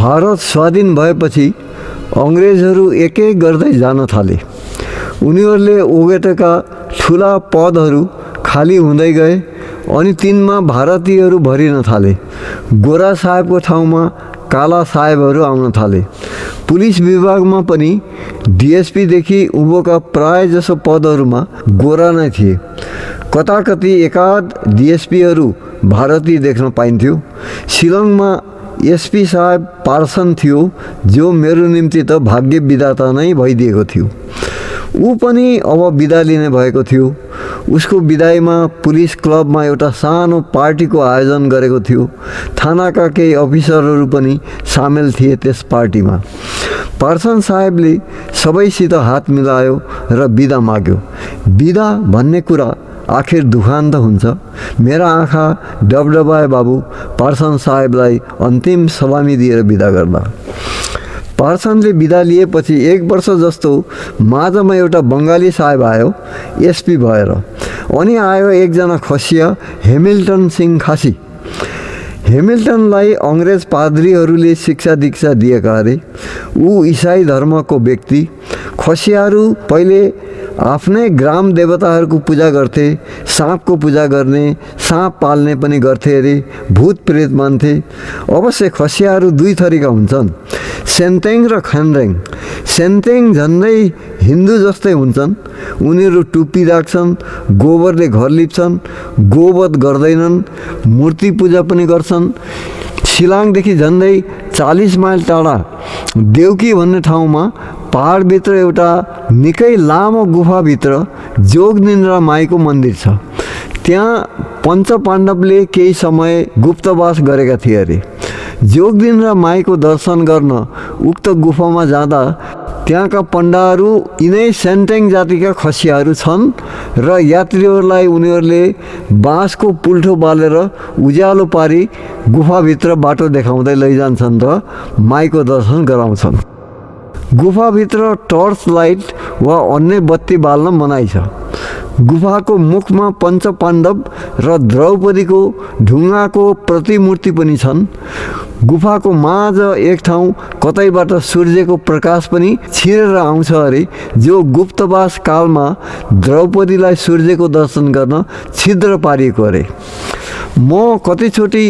भारत स्वाधीन भएपछि अङ्ग्रेजहरू एक एक गर्दै जान थाले। उनीहरूले ओगटेका ठुला पदहरू खाली हुँदै गए अनि तिनमा भारतीयहरू भरिन थाले। गोरा साहेबको ठाउँमा काला साहेबहरू आउन थाले। पुलिस विभागमा पनि डिएसपीदेखि उँभोका प्राय जसो पदहरूमा गोरा नै थिए। कताकति एकाध डिएसपीहरू भारतीय देख्न पाइन्थ्यो। शिलङमा एसपी साहेब पार्सन थियो, जो मेरो निम्ति त भाग्य विधाता नै भइदिएको थियो। ऊ पनि अब बिदा लिने भएको थियो। उसको बिदाईमा पुलिस क्लबमा एउटा सानो पार्टीको आयोजन गरेको थियो। थानाका केही अफिसरहरू पनि सामेल थिए त्यस पार्टीमा। पार्सन साहेबले सबैसित हात मिलायो र बिदा माग्यो। बिदा भन्ने कुरा आखिर दुखान्त हुन्छ। मेरा आँखा डबडबाए बाबु पार्सन साहेबलाई अन्तिम सलामी दिएर बिदा गर्दा। पार्सनले बिदा लिएपछि 1 वर्ष जस्तो माझमा एउटा बङ्गाली साहेब आयो एसपी भएर। अनि आयो एकजना खसिया हेमिल्टन सिंह खासी। हेमिल्टनलाई अङ्ग्रेज पाद्रीहरूले शिक्षा दीक्षा दिएका अरे। ऊ इसाई धर्मको व्यक्ति। खसियाहरू पहिले आफ्नै ग्राम देवताहरूको पूजा गर्थे। साँपको पूजा गर्ने, साँप पाल्ने पनि गर्थे अरे। भूत प्रेत मान्थे। अवश्य खसियाहरू 2 थरीका हुन्छन्, सेन्तेङ र खन्रेङ। सेन्तेङ झन्डै हिन्दू जस्तै हुन्छन्। उनीहरू टुप्पी राख्छन्, गोबरले घर लिप्छन्, गोवध गर्दैनन्, मूर्ति पूजा पनि गर्छन्। शिलाङदेखि झन्डै 40 माइल टाढा देउकी भन्ने ठाउँमा पहाडभित्र एउटा निकै लामो गुफाभित्र जोगनिन्द्रा माईको मन्दिर छ। त्यहाँ पञ्चपाण्डवले केही समय गुप्तवास गरेका थिए अरे। जोगनिन्द्रा माईको दर्शन गर्न उक्त गुफामा जाँदा त्यहाँका पण्डाहरू यिनै सेन्टेङ जातिका खसियाहरू छन् र यात्रीहरूलाई उनीहरूले बाँसको पुल्ठो बालेर उज्यालो पारी गुफाभित्र बाटो देखाउँदै लैजान्छन् र माईको दर्शन गराउँछन्। गुफाभित्र टर्च लाइट वा अन्य बत्ती बाल्न मनाइ छ। गुफाको मुखमा पञ्चपाण्डव र द्रौपदीको ढुङ्गाको प्रतिमूर्ति पनि छन्। गुफाको माझ एक ठाउँ कतैबाट सूर्यको प्रकाश पनि छिरेर आउँछ अरे, जो गुप्तवास कालमा द्रौपदीलाई सूर्यको दर्शन गर्न छिद्र पारिएको अरे। म कतिचोटि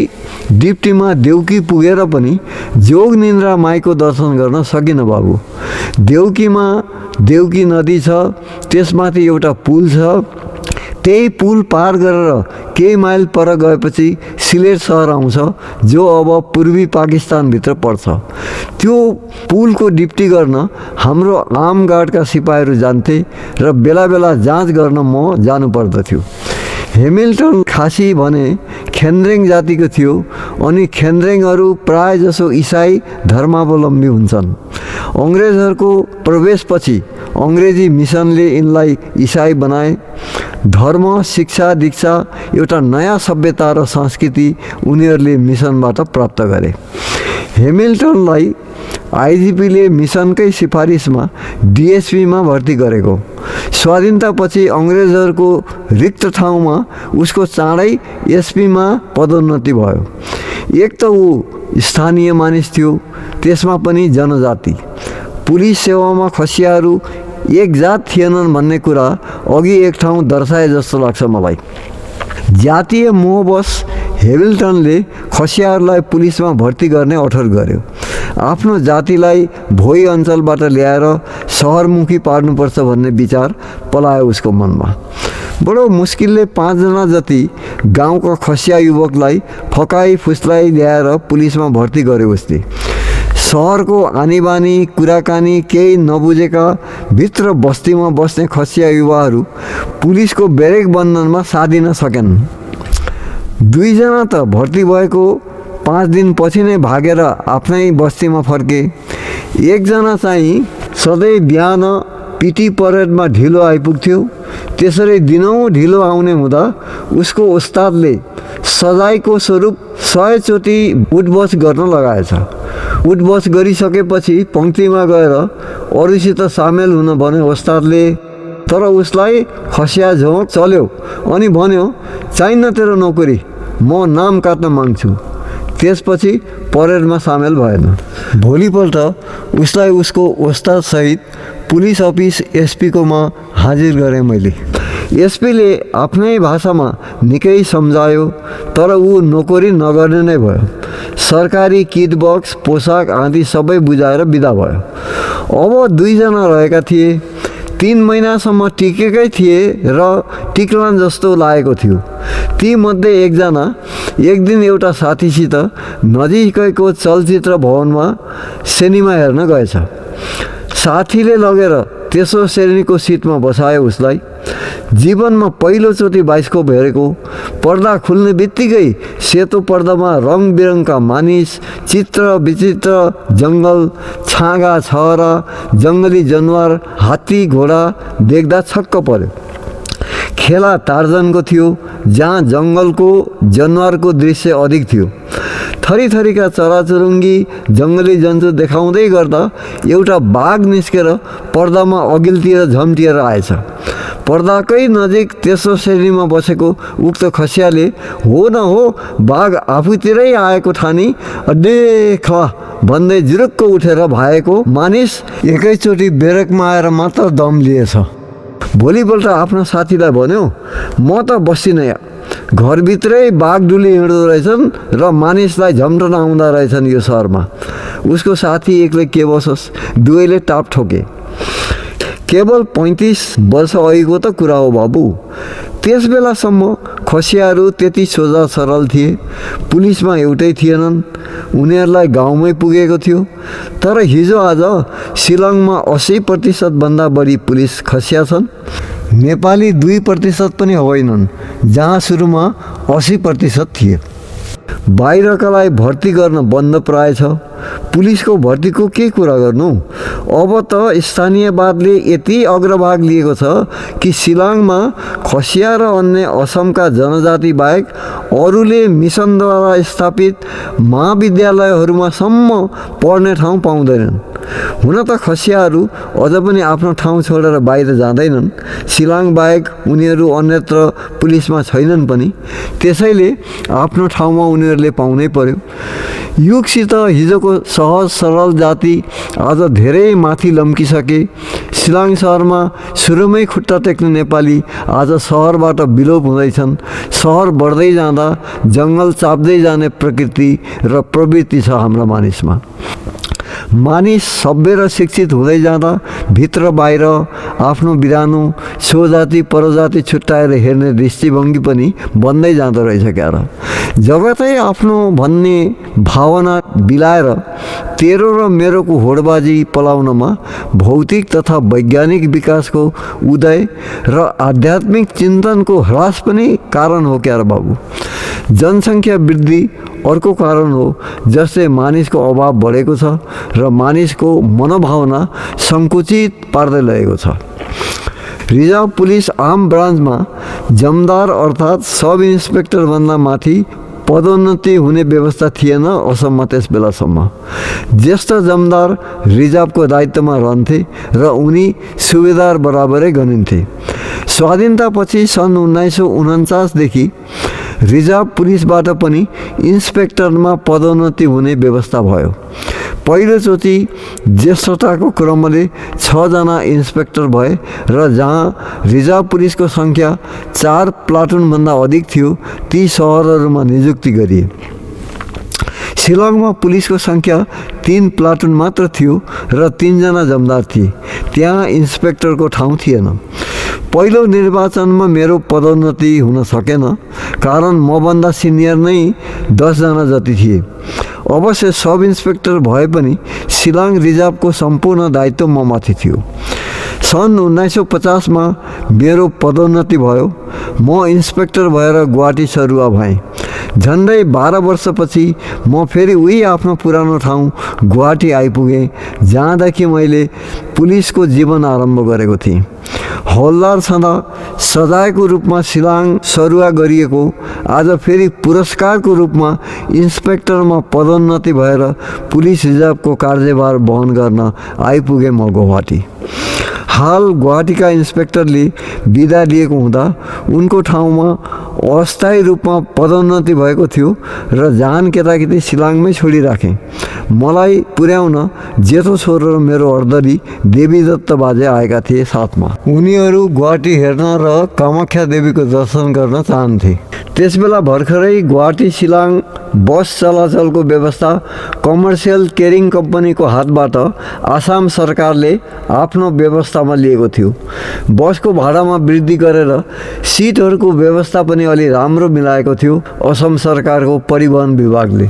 डिप्टीमा देउकी पुगेर पनि जोगनिन्द्रा माईको दर्शन गर्न सकिनँ बाबु। देउकीमा देउकी नदी छ, त्यसमाथि एउटा पुल छ। त्यही पुल पार गरेर केही माइल पर गएपछि सिलेट सहर आउँछ, जो अब पूर्वी पाकिस्तानभित्र पर्छ। त्यो पुलको डिप्टी गर्न हाम्रो आर्म गार्डका सिपाहीहरू जान्थे र बेला बेला जाँच गर्न म जानुपर्दथ्यो। हेमिल्टन खासी भने खेन्द्रेङ जातिको थियो अनि खेन्द्रेङहरू प्राय जसो इसाई धर्मावलम्बी हुन्छन्। अङ्ग्रेजहरूको प्रवेशपछि अङ्ग्रेजी मिसनले यिनलाई इसाई बनाए। धर्म, शिक्षा, दीक्षा, एउटा नयाँ सभ्यता र संस्कृति उनीहरूले मिसनबाट प्राप्त गरे। हेमिल्टनलाई आइजिपीले मिसनकै सिफारिसमा डिएसपीमा भर्ती गरेको। स्वाधीनतापछि अङ्ग्रेजहरूको रिक्त ठाउँमा उसको चाँडै एसपीमा पदोन्नति भयो। एक त ऊ स्थानीय मानिस थियो, त्यसमा पनि जनजाति। पुलिस सेवामा खसियाहरू एक जात थिएनन् भन्ने कुरा अघि एक ठाउँ दर्शाए जस्तो लाग्छ मलाई। जातीय मोहवश हेमिल्टनले खसियाहरूलाई पुलिसमा भर्ती गर्ने अठोट गर्यो। आफ्नो जातिलाई भोई अञ्चलबाट ल्याएर सहरमुखी पार्नुपर्छ भन्ने विचार पलायो उसको मनमा। बडो मुस्किलले 5 जना जति गाउँका खसिया युवकलाई फकाई फुस्लाई ल्याएर पुलिसमा भर्ती गर्यो उसले। सहरको आनीबानी कुराकानी केही नबुझेका भित्र बस्तीमा बस्ने खसिया युवाहरू पुलिसको बेरेक बन्धनमा साधिन सकेनन्। 2 जना त भर्ती भएको 5 दिनपछि नै भागेर आफ्नै बस्तीमा फर्के। 1 जना चाहिँ सधैँ बिहान पिटी परेडमा ढिलो आइपुग्थ्यो। त्यसरी दिनौँ ढिलो आउने हुँदा उसको उस्तादले सजायको स्वरूप 100 चोटि उठबस गर्न लगाएछ। उठबस गरिसकेपछि पङ्क्तिमा गएर अरूसित सामेल हुन भने उस्तादले, तर उसलाई खसिया झोक चल्यो अनि भन्यो, चाहिन्न तेरो नोकरी, म नाम काट्न माग्छु। त्यसपछि परेडमा सामेल भएन। भोलिपल्ट उसलाई उसको ओस्तादसहित पुलिस अफिस एसपीकोमा हाजिर गरेँ मैले। एसपीले आफ्नै भाषामा निकै सम्झायो, तर ऊ नोकरी नगर्ने नै भयो। सरकारी किट बक्स, पोसाक आदि सबै बुझाएर बिदा भयो। अब 2 जना रहेका थिए। 3 महिनासम्म टिकेकै थिए र टिक्लान जस्तो लागेको थियो। ती मध्ये एकजना एक दिन एउटा साथीसित नजिकैको चलचित्र भवनमा सिनेमा हेर्न गएछ। साथीले लगेर तेस्रो श्रेणीको सिटमा बसायो उसलाई। जीवनमा पहिलोचोटि बाइस्कोप हेरेको। पर्दा खुल्ने बित्तिकै सेतो पर्दामा रङबिरङका मानिस, चित्र विचित्र जङ्गल, छाँगा छहरा, जङ्गली जनावर, हात्ती घोडा देख्दा छक्क पर्यो। खेला टार्जनको थियो, जहाँ जङ्गलको जनावरको दृश्य अधिक थियो। थरीथरीका चराचुरुङ्गी, जङ्गली जन्तु देखाउँदै गर्दा एउटा बाघ निस्केर पर्दामा अघिल्तिर झम्टिएर आएछ। पर्दाकै नजिक तेस्रो श्रेणीमा बसेको उक्त खसियाले हो न हो बाघ आफूतिरै आएको ठानी देख भन्दै जुरुक्क उठेर भागेको मानिस एकैचोटि ब्रेकमा आएर मात्र दम लिएछ। भोलिपल्ट आफ्नो साथीलाई भन्यो, म त बस्दिनँ, घरभित्रै बाघ डुली हिँड्दो रहेछन् र मानिसलाई झम्टन आउँदा रहेछन् यो सहरमा। उसको साथी एक्लै के बसोस्, दुवैले टाप ठोके। केवल 35 वर्ष अघिको त कुरा हो बाबु। त्यस बेलासम्म खसियाहरू त्यति सोझा सरल थिए। पुलिसमा एउटै थिएनन्, उनीहरूलाई गाउँमै पुगेको थियो। तर हिजो आज शिलङमा 80% भन्दा बढी पुलिस खसिया छन्। नेपाली 2% पनि होइनन्, जहाँ सुरुमा 80% थिए। बाहिरकालाई भर्ती गर्न बन्द प्राय छ। पुलिसको भर्तीको के कुरा गर्नु। अब त स्थानीयवादले यति अग्रभाग लिएको छ कि शिलङमा खसिया र अन्य असमका जनजाति बाहेक अरूले मिसनद्वारा स्थापित महाविद्यालयहरूमा सम्म पढ्ने ठाउँ पाउँदैनन्। हुन त खसियाहरू अझ पनि आफ्नो ठाउँ छोडेर बाहिर जाँदैनन्। शिलङ बाहेक उनीहरू अन्यत्र पुलिसमा छैनन् पनि। त्यसैले आफ्नो ठाउँमा उनीहरूले पाउनै पर्यो। युगसित हिजोको सहज सरल जाति आज धेरै माथि लम्किसके। शिलङ सहरमा सुरुमै खुट्टा टेक्ने नेपाली आज सहरबाट विलोप हुँदैछन्। सहर बढ्दै जाँदा जङ्गल चाप्दै जाने प्रकृति र प्रवृत्ति छ हाम्रा मानिसमा। मानिस सभ्य र शिक्षित हुँदै जाँदा भित्र बाहिर आफ्नो बिरानो स्वजाति परजाति छुट्याएर हेर्ने दृष्टिभङ्गी पनि बन्दै जाँदो रहेछ क्यार। जगतै आफ्नो भन्ने भावना बिलाएर तेरो र मेरोको होडबाजी पलाउनमा भौतिक तथा वैज्ञानिक विकासको उदय र आध्यात्मिक चिन्तनको ह्रास पनि कारण हो क्यार बाबु। जनसङ्ख्या वृद्धि अर्को कारण हो, जसले मानिसको अभाव बढेको छ र मानिसको मनोभावना सङ्कुचित पार्दै लगेको छ। रिजर्भ पुलिस आर्म ब्रान्चमा जमदार अर्थात् सब इन्सपेक्टरभन्दा माथि पदोन्नति हुने व्यवस्था थिएन असममा त्यस बेलासम्म। ज्येष्ठ जमदार रिजर्भको दायित्वमा रहन्थे र उनी सुबेदार बराबरै गनिन्थे। स्वाधीनतापछि सन् 1949 देखि रिजर्भ पुलिसबाट पनि इन्सपेक्टरमा पदोन्नति हुने व्यवस्था भयो। पहिलोचोटि ज्येष्ठताको क्रमले 6 जना इन्सपेक्टर भए र जहाँ रिजर्भ पुलिसको सङ्ख्या 4 प्लाटुनभन्दा अधिक थियो, ती सहरहरूमा नियुक्ति गरिए। शिलङमा पुलिसको सङ्ख्या 3 प्लाटुन मात्र थियो र 3 जना जमदार थिए। त्यहाँ इन्सपेक्टरको ठाउँ थिएन। पहिलो निर्वाचनमा मेरो पदोन्नति हुन सकेन, कारण मभन्दा सिनियर नै 10 जना जति थिए। अवश्य सब इन्सपेक्टर भए पनि शिलङ रिजर्भको सम्पूर्ण दायित्व ममाथि थियो। सन् 1950 मा मेरो पदोन्नति भयो। म इन्सपेक्टर भएर गुवाहाटी सरुवा भएँ। झन्डै 12 वर्षपछि म फेरि उही आफ्नो पुरानो ठाउँ गुवाहाटी आइपुगेँ, जहाँदेखि मैले पुलिसको जीवन आरम्भ गरेको थिएँ। हौलदार छँदा सजायको रूपमा शिलङ सरुवा गरिएको आज फेरि पुरस्कारको रूपमा इन्सपेक्टरमा पदोन्नति भएर पुलिस रिजर्भको कार्यभार वहन गर्न आइपुगेँ म गुवाहाटी। हाल गुवाहाटीका इन्सपेक्टरले बिदा लिएको हुँदा उनको ठाउँमा अस्थायी रूपमा पदोन्नति भएको थियो र जान केटाकेटी शिलाङमै छोडिराखे। मलाई पुर्याउन जेठो छोरो र मेरो अर्दली देवीदत्त बाजे आएका थिए साथमा। उनीहरू गुवाहाटी हेर्न र कामाख्या देवीको दर्शन गर्न चाहन्थे। त्यसबेला भर्खरै गुवाहाटी शिलाङ बस चलाचलको व्यवस्था कमर्सियल केरिङ कम्पनीको हातबाट आसाम सरकारले आफ्नो व्यवस्थामा लिएको थियो। बसको भाडामा वृद्धि गरेर सिटहरूको व्यवस्था पनि अलि राम्रो मिलाएको थियो असम सरकारको परिवहन विभागले।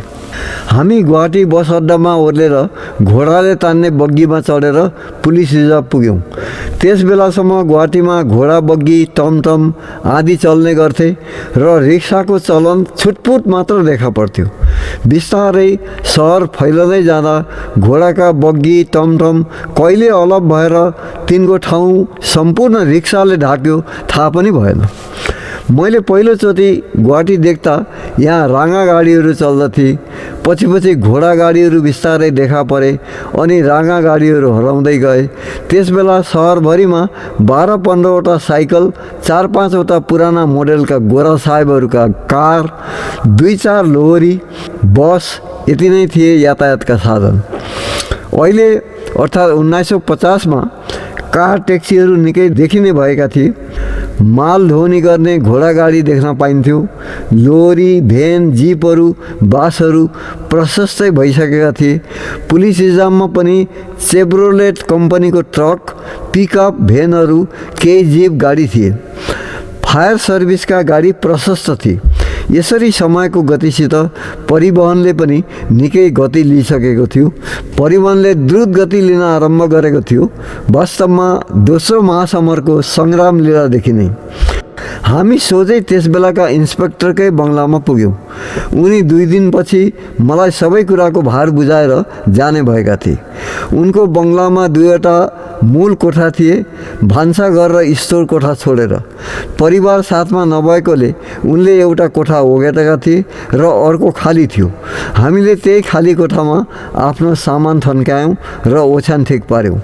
हामी गुवाहाटी बस अड्डामा ओर्लेर घोडाले तान्ने बग्गीमा चढेर पुलिस रिजर्भ पुग्यौँ। त्यस बेलासम्म गुवाहाटीमा घोडा बग्गी टमटम आदि चल्ने गर्थे र रिक्साको चलन छुटपुट मात्र देखा पर्थ्यो। बिस्तारै सहर फैलँदै जाँदा घोडाका बग्गी टमटम कहिले अलप भएर तिनको ठाउँ सम्पूर्ण रिक्साले ढाक्यो थाहा पनि भएन। मैले पहिलोचोटि गुवाहाटी देख्दा यहाँ राँगा गाडीहरू चल्दथे। पछि पछि घोडा गाडीहरू बिस्तारै देखा परे अनि राँगा गाडीहरू हराउँदै गए। त्यसबेला सहरभरिमा 12-15वटा साइकल, 4-5वटा पुराना मोडेलका गोरा साहेबहरूका कार, 2-4 लोहरी, बस यति नै थिए यातायातका साधन। अहिले अर्थात् 1950मा कार ट्याक्सीहरू निकै देखिने भएका थिए। माल ढोनी गर्ने घोडा गाडी देख्न पाइन्थ्यो। लोरी, भ्यान, जिपहरू, बासहरू प्रशस्तै भइसकेका थिए। पुलिस निजाममा पनि चेब्रोलेट कम्पनीको ट्रक, पिकअप, भ्यानहरू, केही जिप गाडी थिए। फायर सर्भिसका गाडी प्रशस्त थिए। यसरी समयको गतिसित परिवहनले पनि निकै गति लिइसकेको थियो। परिवहनले द्रुत गति लिन आरम्भ गरेको थियो। वास्तवमा दोस्रो महासमरको सङ्ग्राम लीला देखिने। हामी सोझै त्यस बेलाका इन्सपेक्टरकै बङ्गलामा पुग्यौँ। उनी 2 दिनपछि मलाई सबै कुराको भार बुझाएर जाने भएका थिए। उनको बङ्गलामा 2वटा मूल कोठा थिए, भान्साघर र स्टोर कोठा छोडेर। परिवार साथमा नभएकोले उनले एउटा कोठा ओगटेका थिए र अर्को खाली थियो। हामीले त्यही खाली कोठामा आफ्नो सामान थन्कायौँ र ओछ्यान ठिक पार्यौँ।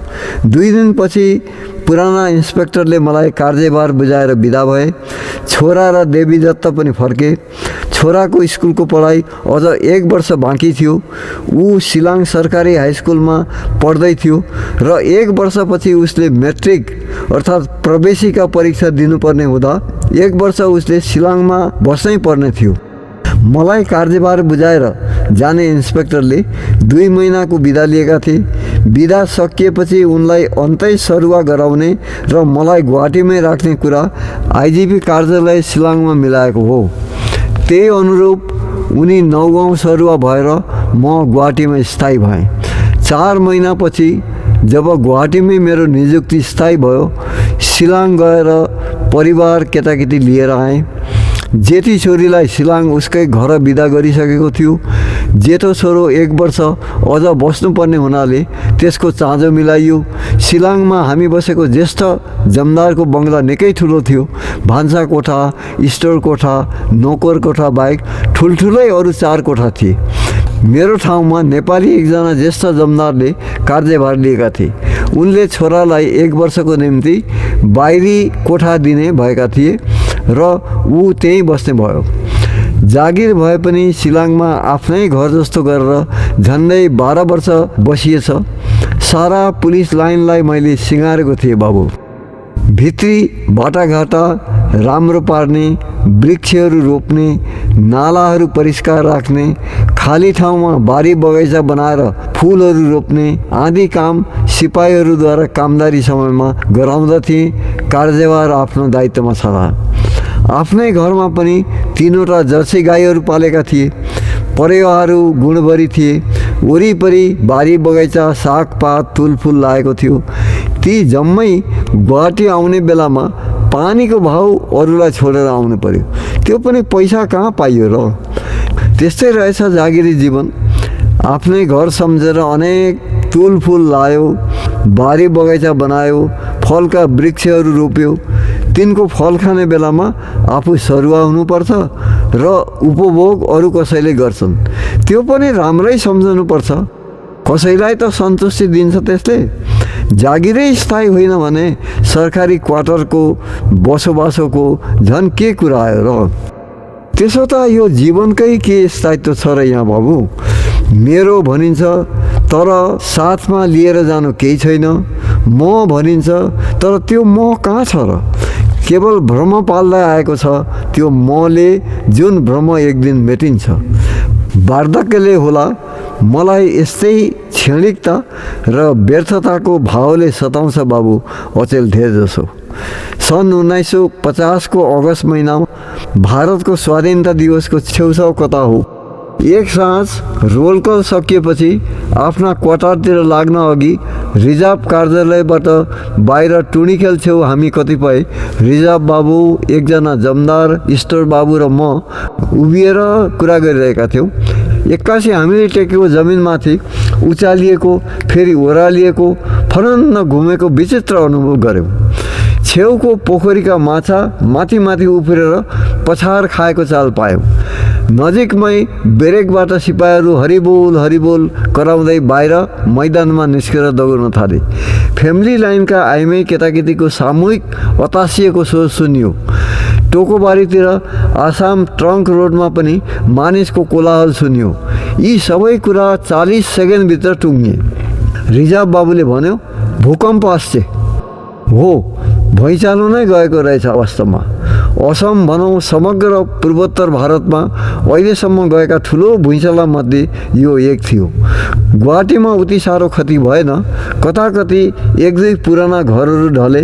2 दिनपछि पुराना इन्सपेक्टरले मलाई कार्यभार बुझाएर बिदा भए। छोरा र देवीदत्त पनि फर्के। छोराको स्कुलको पढाइ अझ 1 वर्ष बाँकी थियो। ऊ शिलाङ सरकारी हाई स्कुलमा पढ्दै थियो र 1 वर्षपछि उसले मेट्रिक अर्थात् प्रवेशिका परीक्षा दिनुपर्ने हुँदा 1 वर्ष उसले शिलाङमा बस्नै पर्ने थियो। मलाई कार्यभार बुझाएर जाने इन्सपेक्टरले 2 महिनाको बिदा लिएका थिए। बिदा सकिएपछि उनलाई अन्तै सरुवा गराउने र मलाई गुवाहाटीमै राख्ने कुरा आइजिपी कार्यालय शिलाङमा मिलाएको हो। त्यही अनुरूप उनी 9 गाउँ सरुवा भएर म गुवाहाटीमा स्थायी भएँ। 4 महिनापछि जब गुवाहाटीमै मेरो नियुक्ति स्थायी भयो, शिलाङ गएर परिवार केटाकेटी लिएर आएँ। जेठी छोरीलाई शिलाङ उसकै घर बिदा गरिसकेको थियो। जेठो छोरो 1 वर्ष अझ बस्नुपर्ने हुनाले त्यसको चाँजो मिलाइयो। शिलाङमा हामी बसेको ज्येष्ठ जमदारको बङ्गला निकै ठुलो थियो। भान्सा कोठा, स्टोर कोठा, नोकर कोठा बाहेक ठुल्ठुलै अरू 4 कोठा थिए। मेरो ठाउँमा नेपाली एकजना ज्येष्ठ जमदारले कार्यभार लिएका थिए। उनले छोरालाई 1 वर्षको निम्ति बाहिरी कोठा दिने भएका थिए र ऊ त्यहीँ बस्ने भयो। जागिर भए पनि शिलाङमा आफ्नै घर जस्तो गरेर झन्डै 12 वर्ष बसिएछ। सारा पुलिस लाइनलाई मैले सिँगारेको थिएँ बाबु। भित्री बाटाघाटा राम्रो पार्ने, वृक्षहरू रोप्ने, नालाहरू परिष्कार राख्ने, खाली ठाउँमा बारी बगैँचा बनाएर फुलहरू रोप्ने आदि काम सिपाहीहरूद्वारा कामदारी समयमा गराउँदथे। कार्यभार आफ्नो दायित्वमा छला। आफ्नै घरमा पनि 3वटा जर्सी गाईहरू पालेका थिए। परेवाहरू गुणभरी थिए। वरिपरि बारी बगैँचा, सागपात, तुलफुल लागेको थियो। ती जम्मै गुवाहाटी आउने बेलामा पानीको भाउ अरूलाई छोडेर आउनु पर्यो। त्यो पनि पैसा कहाँ पाइयो र। त्यस्तै रहेछ जागिरी जीवन। आफ्नै घर सम्झेर अनेक तुलफुल लायो, बारी बगैँचा बनायो, फलका वृक्षहरू रोप्यो। तिनको फल खाने बेलामा आफू सरुवा हुनुपर्छ र उपभोग अरू कसैले गर्छन्। त्यो पनि राम्रै सम्झनुपर्छ। कसैलाई त सन्तुष्टि दिन्छ त्यसले। जागिरै स्थायी होइन भने सरकारी क्वार्टरको बसोबासोको झन् के कुरा आयो र? त्यसो त यो जीवनकै के स्थायित्व छ र यहाँ बाबु? मेरो भनिन्छ तर साथमा लिएर जानु केही छैन, म भनिन्छ तर त्यो म कहाँ छ र? केवल भ्रम पाल्दै आएको छ। त्यो मले जुन भ्रम एक दिन मेटिन्छ। वार्धक्यले होला मलाई यस्तै क्षणिकता र व्यर्थताको भावले सताउँछ बाबु अचेल धेर जसो। सन् 1950 को अगस्त महिनामा भारतको स्वाधीनता दिवसको छेउछाउ कता हो, एक साँझ रोल कल सकिएपछि आफ्ना क्वार्टरतिर लाग्न अघि रिजर्भ कार्यालयबाट बाहिर टुनी खेल छेउ हामी कतिपय रिजर्भ बाबु, एकजना जमदार, स्टोर बाबु र म उभिएर कुरा गरिरहेका थियौँ। एक्कासी हामीले टेकेको जमिनमाथि उचालिएको फेरि ओह्रालिएको फरन्न घुमेको विचित्र अनुभव गऱ्यौँ। छेउको पोखरीका माछा माथि माथि उफ्रेर पछार खाएको चाल पायौँ। नजिकमै बेरेकबाट सिपाहीहरू हरिबोल हरिबोल कराउँदै बाहिर मैदानमा निस्केर दौड्न थाले। फ्यामिली लाइनका आइमै केटाकेटीको सामूहिक अतासिएको स्वर सुनियो। टोकोबारीतिर आसाम ट्रङ्क रोडमा पनि मानिसको कोलाहल सुनियो। यी सबै कुरा 40 सेकेन्डभित्र टुङ्गिए। रिजर्भ बाबुले भन्यो, भूकम्प आश्चे हो, भुइँचालो नै गएको रहेछ वास्तवमा। असम भनौँ समग्र पूर्वोत्तर भारतमा अहिलेसम्म गएका ठुलो भुइँचालोमध्ये यो एक थियो। गुवाहाटीमा उति साह्रो क्षति भएन, कता कति एक दुई पुराना घरहरू ढले।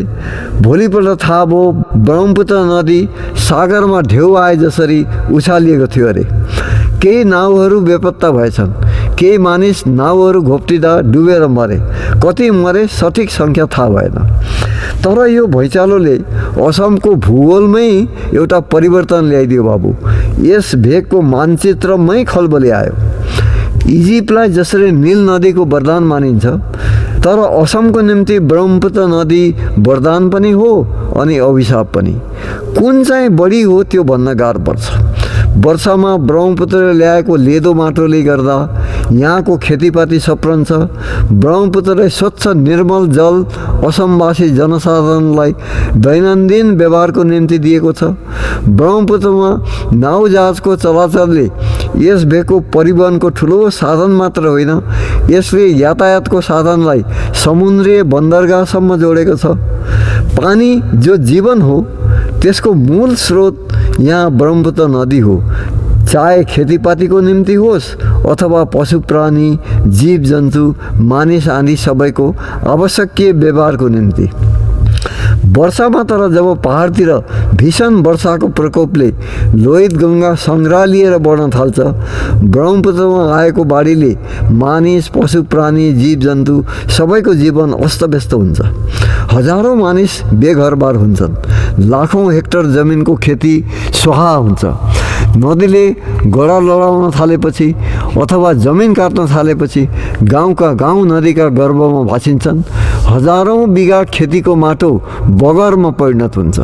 भोलिपल्ट थाहा भयो ब्रह्मपुत्र नदी सागरमा ढेउ आए जसरी उछालिएको थियो अरे। केही नाउहरू बेपत्ता भएछन्, केही मानिस नाउहरू घोप्टिँदा डुबेर मरे। कति मरे सठिक सङ्ख्या थाहा भएन। तर यो भुइँचालोले असमको भूगोलमै एउटा परिवर्तन ल्याइदियो बाबु। यस भेगको मानचित्रमै खलबली आयो। इजिप्टलाई जसरी नील नदीको वरदान मानिन्छ, तर असमको निम्ति ब्रह्मपुत्र नदी वरदान पनि हो अनि अभिशाप पनि। कुन चाहिँ बढी हो त्यो भन्न गाह्रो पर्छ। वर्षामा ब्रह्मपुत्रले ल्याएको लेदो माटोले गर्दा यहाँको खेतीपाती सप्रन्छ। ब्रह्मपुत्रले स्वच्छ निर्मल जल असमवासी जनसाधारणलाई दैनन्दिन व्यवहारको निम्ति दिएको छ। ब्रह्मपुत्रमा नाउ जहाजको चलाचलले यस भेगको परिवहनको ठुलो साधन मात्र होइन, यसले यातायातको साधनलाई समुद्रीय बन्दरगाहसम्म जोडेको छ। पानी जो जीवन हो त्यसको मूल स्रोत यहाँ ब्रह्मपुत्र नदी हो, चाहे खेतीपातीको निम्ति होस् अथवा पशु प्राणी, जीव जन्तु, मानिस आदि सबैको आवश्यकीय व्यवहारको निम्ति। वर्षामा तर जब पहाडतिर भीषण वर्षाको प्रकोपले लोहित गङ्गा सङ्ग्रालिएर बढ्न थाल्छ, ब्रह्मपुत्रमा आएको बाढीले मानिस, पशु प्राणी, जीव जन्तु सबैको जीवन अस्तव्यस्त हुन्छ। हजारौँ मानिस बेघरबार हुन्छन्। लाखौँ हेक्टर जमिनको खेती स्वाहा हुन्छ। नदीले गडा लडाउन थालेपछि अथवा जमिन काट्न थालेपछि गाउँका गाउँ नदीका गर्भमा भासिन्छन्। हजारौँ बिघा खेतीको माटो बगरमा परिणत हुन्छ।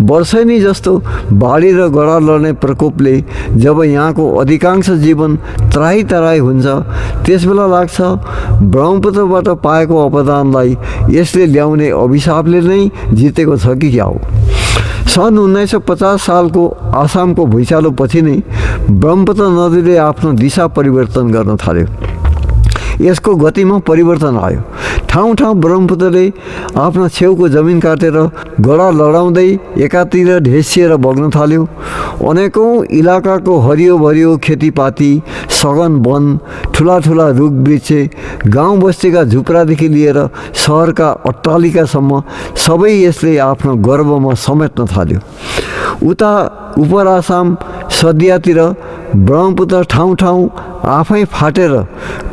वर्षेनी जस्तो बाढी र गडा लड्ने प्रकोपले जब यहाँको अधिकांश जीवन त्राही तराई हुन्छ, त्यसबेला लाग्छ ब्रह्मपुत्रबाट पाएको अपदानलाई यसले ल्याउने अभिशापले नै जितेको छ कि क्या हो। सन् 1950 सालको आसामको भुइँचालोपछि नै ब्रह्मपुत्र नदीले आफ्नो दिशा परिवर्तन गर्न थाल्यो। यसको गतिमा परिवर्तन आयो। ठाउँ ठाउँ ब्रह्मपुत्रले आफ्ना छेउको जमिन काटेर गडा लडाउँदै एकातिर ढेसिएर बग्न थाल्यो। अनेकौँ इलाकाको हरियो भरियो खेतीपाती, सघन वन, ठुला ठुला रुख वृक्ष, गाउँ बस्तीका झुप्रादेखि लिएर सहरका अट्टालिकासम्म सबै यसले आफ्नो गर्भमा समेट्न थाल्यो। उता उपर आसाम सदियातिर ब्रह्मपुत्र ठाउँ ठाउँ आफै फाटेर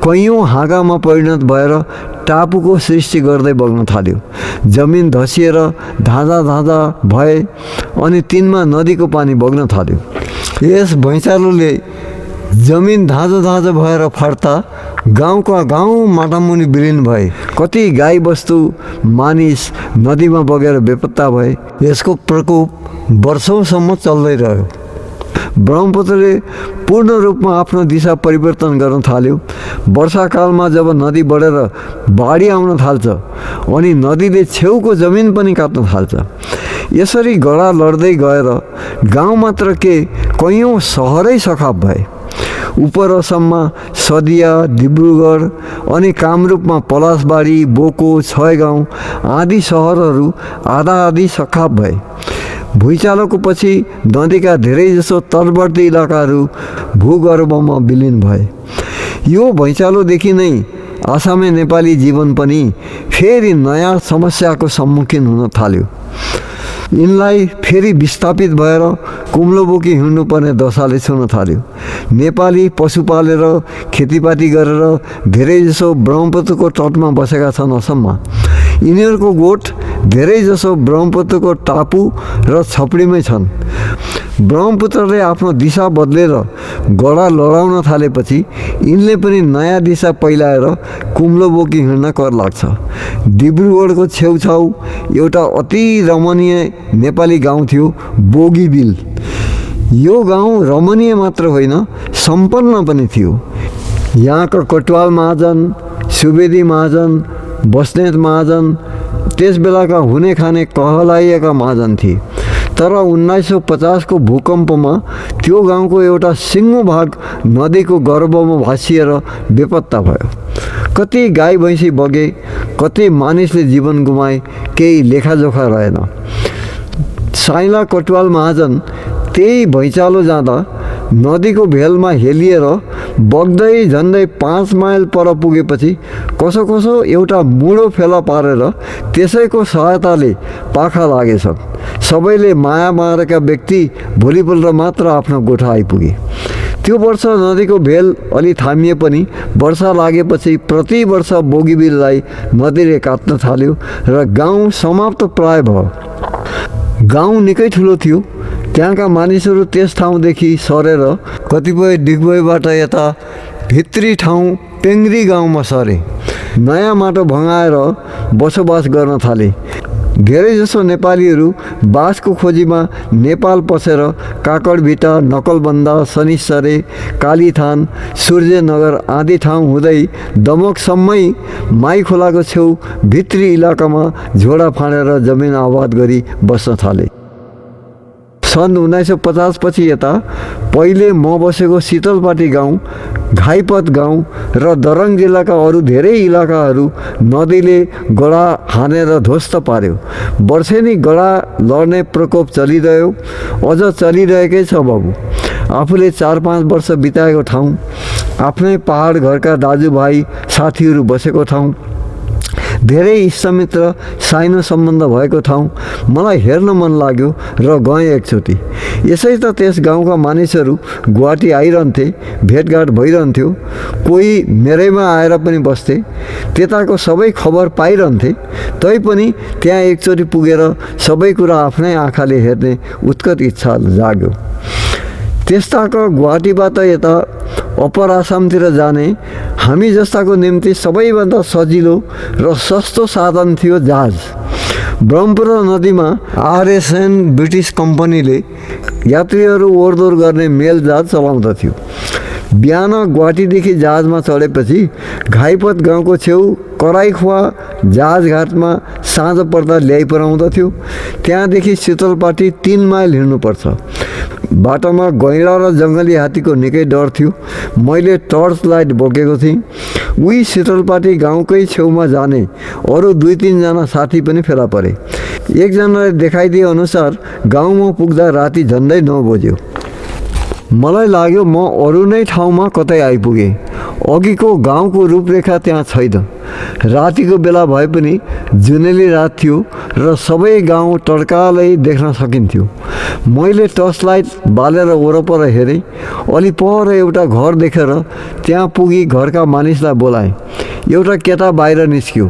कैयौँ हाँगामा परिणत भएर टापुको सृष्टि गर्दै बग्न थाल्यो। जमिन धसिएर धाँधा धाँधा भए अनि तिनमा नदीको पानी बग्न थाल्यो। यस भुइँचालोले जमिन धाँधो धाँधो भएर फाट्दा गाउँका गाउँ माटामुनि विलिन भए। कति गाई बस्तु, मानिस नदीमा बगेर बेपत्ता भए। यसको प्रकोप वर्षौँसम्म चल्दै रह्यो। ब्रह्मपुत्रले पूर्ण रूपमा आफ्नो दिशा परिवर्तन गर्न थाल्यो। वर्षाकालमा जब नदी बढेर बाढी आउन थाल्छ अनि नदीले छेउको जमिन पनि काट्न थाल्छ। यसरी गडा लड्दै गएर गाउँ मात्र के कैयौँ सहरै सखाप भए। उपर असममा सदिया, डिब्रुगढ अनि कामरूपमा पलासबाडी, बोको, छयगाउँ आदि सहरहरू आधा सखाप भए। भुइँचालोको पछि नदीका धेरैजसो तटवर्ती इलाकाहरू भूगर्भमा विलिन भए। यो भुइँचालोदेखि नै आसामे नेपाली जीवन पनि फेरि नयाँ समस्याको सम्मुखीन हुन थाल्यो। यिनलाई फेरि विस्थापित भएर कुम्लो बोकी हिँड्नुपर्ने दशाले छुन थाल्यो। नेपाली पशु पालेर खेतीपाती गरेर धेरैजसो ब्रह्मपुत्रको तटमा बसेका छन् असममा। यिनीहरूको गोठ धेरैजसो ब्रह्मपुत्रको टापु र छपडीमै छन्। ब्रह्मपुत्रले आफ्नो दिशा बदलेर गडा लडाउन थालेपछि यिनले पनि नयाँ दिशा पहिलाएर कुम्लो बोकी हिँड्न कर लाग्छ। डिब्रुगढको छेउछाउ एउटा अति रमणीय नेपाली गाउँ थियो, बोगीबिल। यो गाउँ रमणीय मात्र होइन, सम्पन्न पनि थियो। यहाँका कटुवाल महाजन, सुवेदी महाजन, बस्नेत महाजन त्यस बेलाका हुने खाने कहलाइएका महाजन थिए। तर 1950 को भूकम्पमा त्यो गाउँको एउटा सिङ्गो भाग नदीको गर्भमा भासिएर बेपत्ता भयो। कति गाई भैँसी बगे, कति मानिसले जीवन गुमाए, केही लेखाजोखा रहेन। साइला कटुवाल महाजन त्यही भुइँचालो जाँदा नदीको भेलमा हेलिएर बग्दै झन्डै 5 माइल पर पुगेपछि कसो एउटा मुडो फेला पारेर त्यसैको सहायताले पाखा लागेछन्। सबैले माया मारेका व्यक्ति भोलिपल्ट मात्र आफ्नो गोठा आइपुगे। त्यो वर्ष नदीको भेल अलि थामिए पनि वर्षा लागेपछि प्रति वर्ष बोगीबिललाई नदीले काट्न थाल्यो र गाउँ समाप्त प्राय भयो। गाउँ निकै ठुलो थियो। त्यहाँका मानिसहरू त्यस ठाउँदेखि सरेर कतिपय डिगबोईबाट यता भित्री ठाउँ पेङ्ग्री गाउँमा सरे। नयाँ माटो भँगाएर बसोबास गर्न थाले। धेरैजसो नेपालीहरू बासको खोजीमा नेपाल पसेर काकडभिटा, नकलबन्दा, शनिश्चरे, कालीथान, सूर्यनगर आदि ठाउँ हुँदै दमकसम्मै माई खोलाको छेउ भित्री इलाकामा झोडा फाँडेर जमिन आबाद गरी बस्न थाले। सन् 1950 पछि यता पहिले म बसेको शीतलपाटी गाउँ, घाइपत गाउँ र दरङ जिल्लाका अरू धेरै इलाकाहरू नदीले गडा हानेर ध्वस्त पार्यो। वर्षेनी गडा लड्ने प्रकोप चलिरह्यो, अझ चलिरहेकै छ बाबु। आफूले 4-5 वर्ष बिताएको ठाउँ, आफ्नै पहाड घरका दाजुभाइ साथीहरू बसेको ठाउँ, धेरै इष्टमित्र साइनो सम्बन्ध भएको ठाउँ मलाई हेर्न मन लाग्यो र गएँ एकचोटि। यसै त त्यस गाउँका मानिसहरू गुवाहाटी आइरहन्थे, भेटघाट भइरहन्थ्यो। कोही मेरैमा आएर पनि बस्थे। त्यताको सबै खबर पाइरहन्थे। तैपनि त्यहाँ एकचोटि पुगेर सबै कुरा आफ्नै आँखाले हेर्ने उत्कट इच्छा जाग्यो। त्यस्ताको गुवाहाटीबाट यता अप्पर आसामतिर जाने हामी जस्ताको निम्ति सबैभन्दा सजिलो र सस्तो साधन थियो जहाज। ब्रह्मपुत्र नदीमा RSN ब्रिटिस कम्पनीले यात्रीहरू ओहोरदोहोर गर्ने मेल जहाज चलाउँदथ्यो। बिहान गुवाहाटीदेखि जहाजमा चढेपछि घाइपत गाउँको छेउ कराईखुवा जहाजघाटमा साँझ पर्दा ल्याइ पुर्याउँदथ्यो। त्यहाँदेखि शीतलपाटी 3 माइल हिँड्नुपर्छ। बाटोमा गैँडा र जङ्गली हात्तीको निकै डर थियो। मैले टर्च लाइट बोकेको थिएँ। उही शीतलपाटी गाउँकै छेउमा जाने अरू 2-3 जना साथी पनि फेला परे। एकजनाले देखाइदिए अनुसार गाउँमा पुग्दा राति झन्डै 9 बज्यो। मलाई लाग्यो म अरू नै ठाउँमा कतै आइपुगेँ। अघिको गाउँको रूपरेखा त्यहाँ छैन। रातिको बेला भए पनि जुनेली रात थियो र सबै गाउँ टड्कालै देख्न सकिन्थ्यो। मैले टर्च लाइट बालेर वरपर हेरेँ। अलि पर एउटा घर देखेर त्यहाँ पुगी घरका मानिसलाई बोलाएँ। एउटा केटा बाहिर निस्क्यो।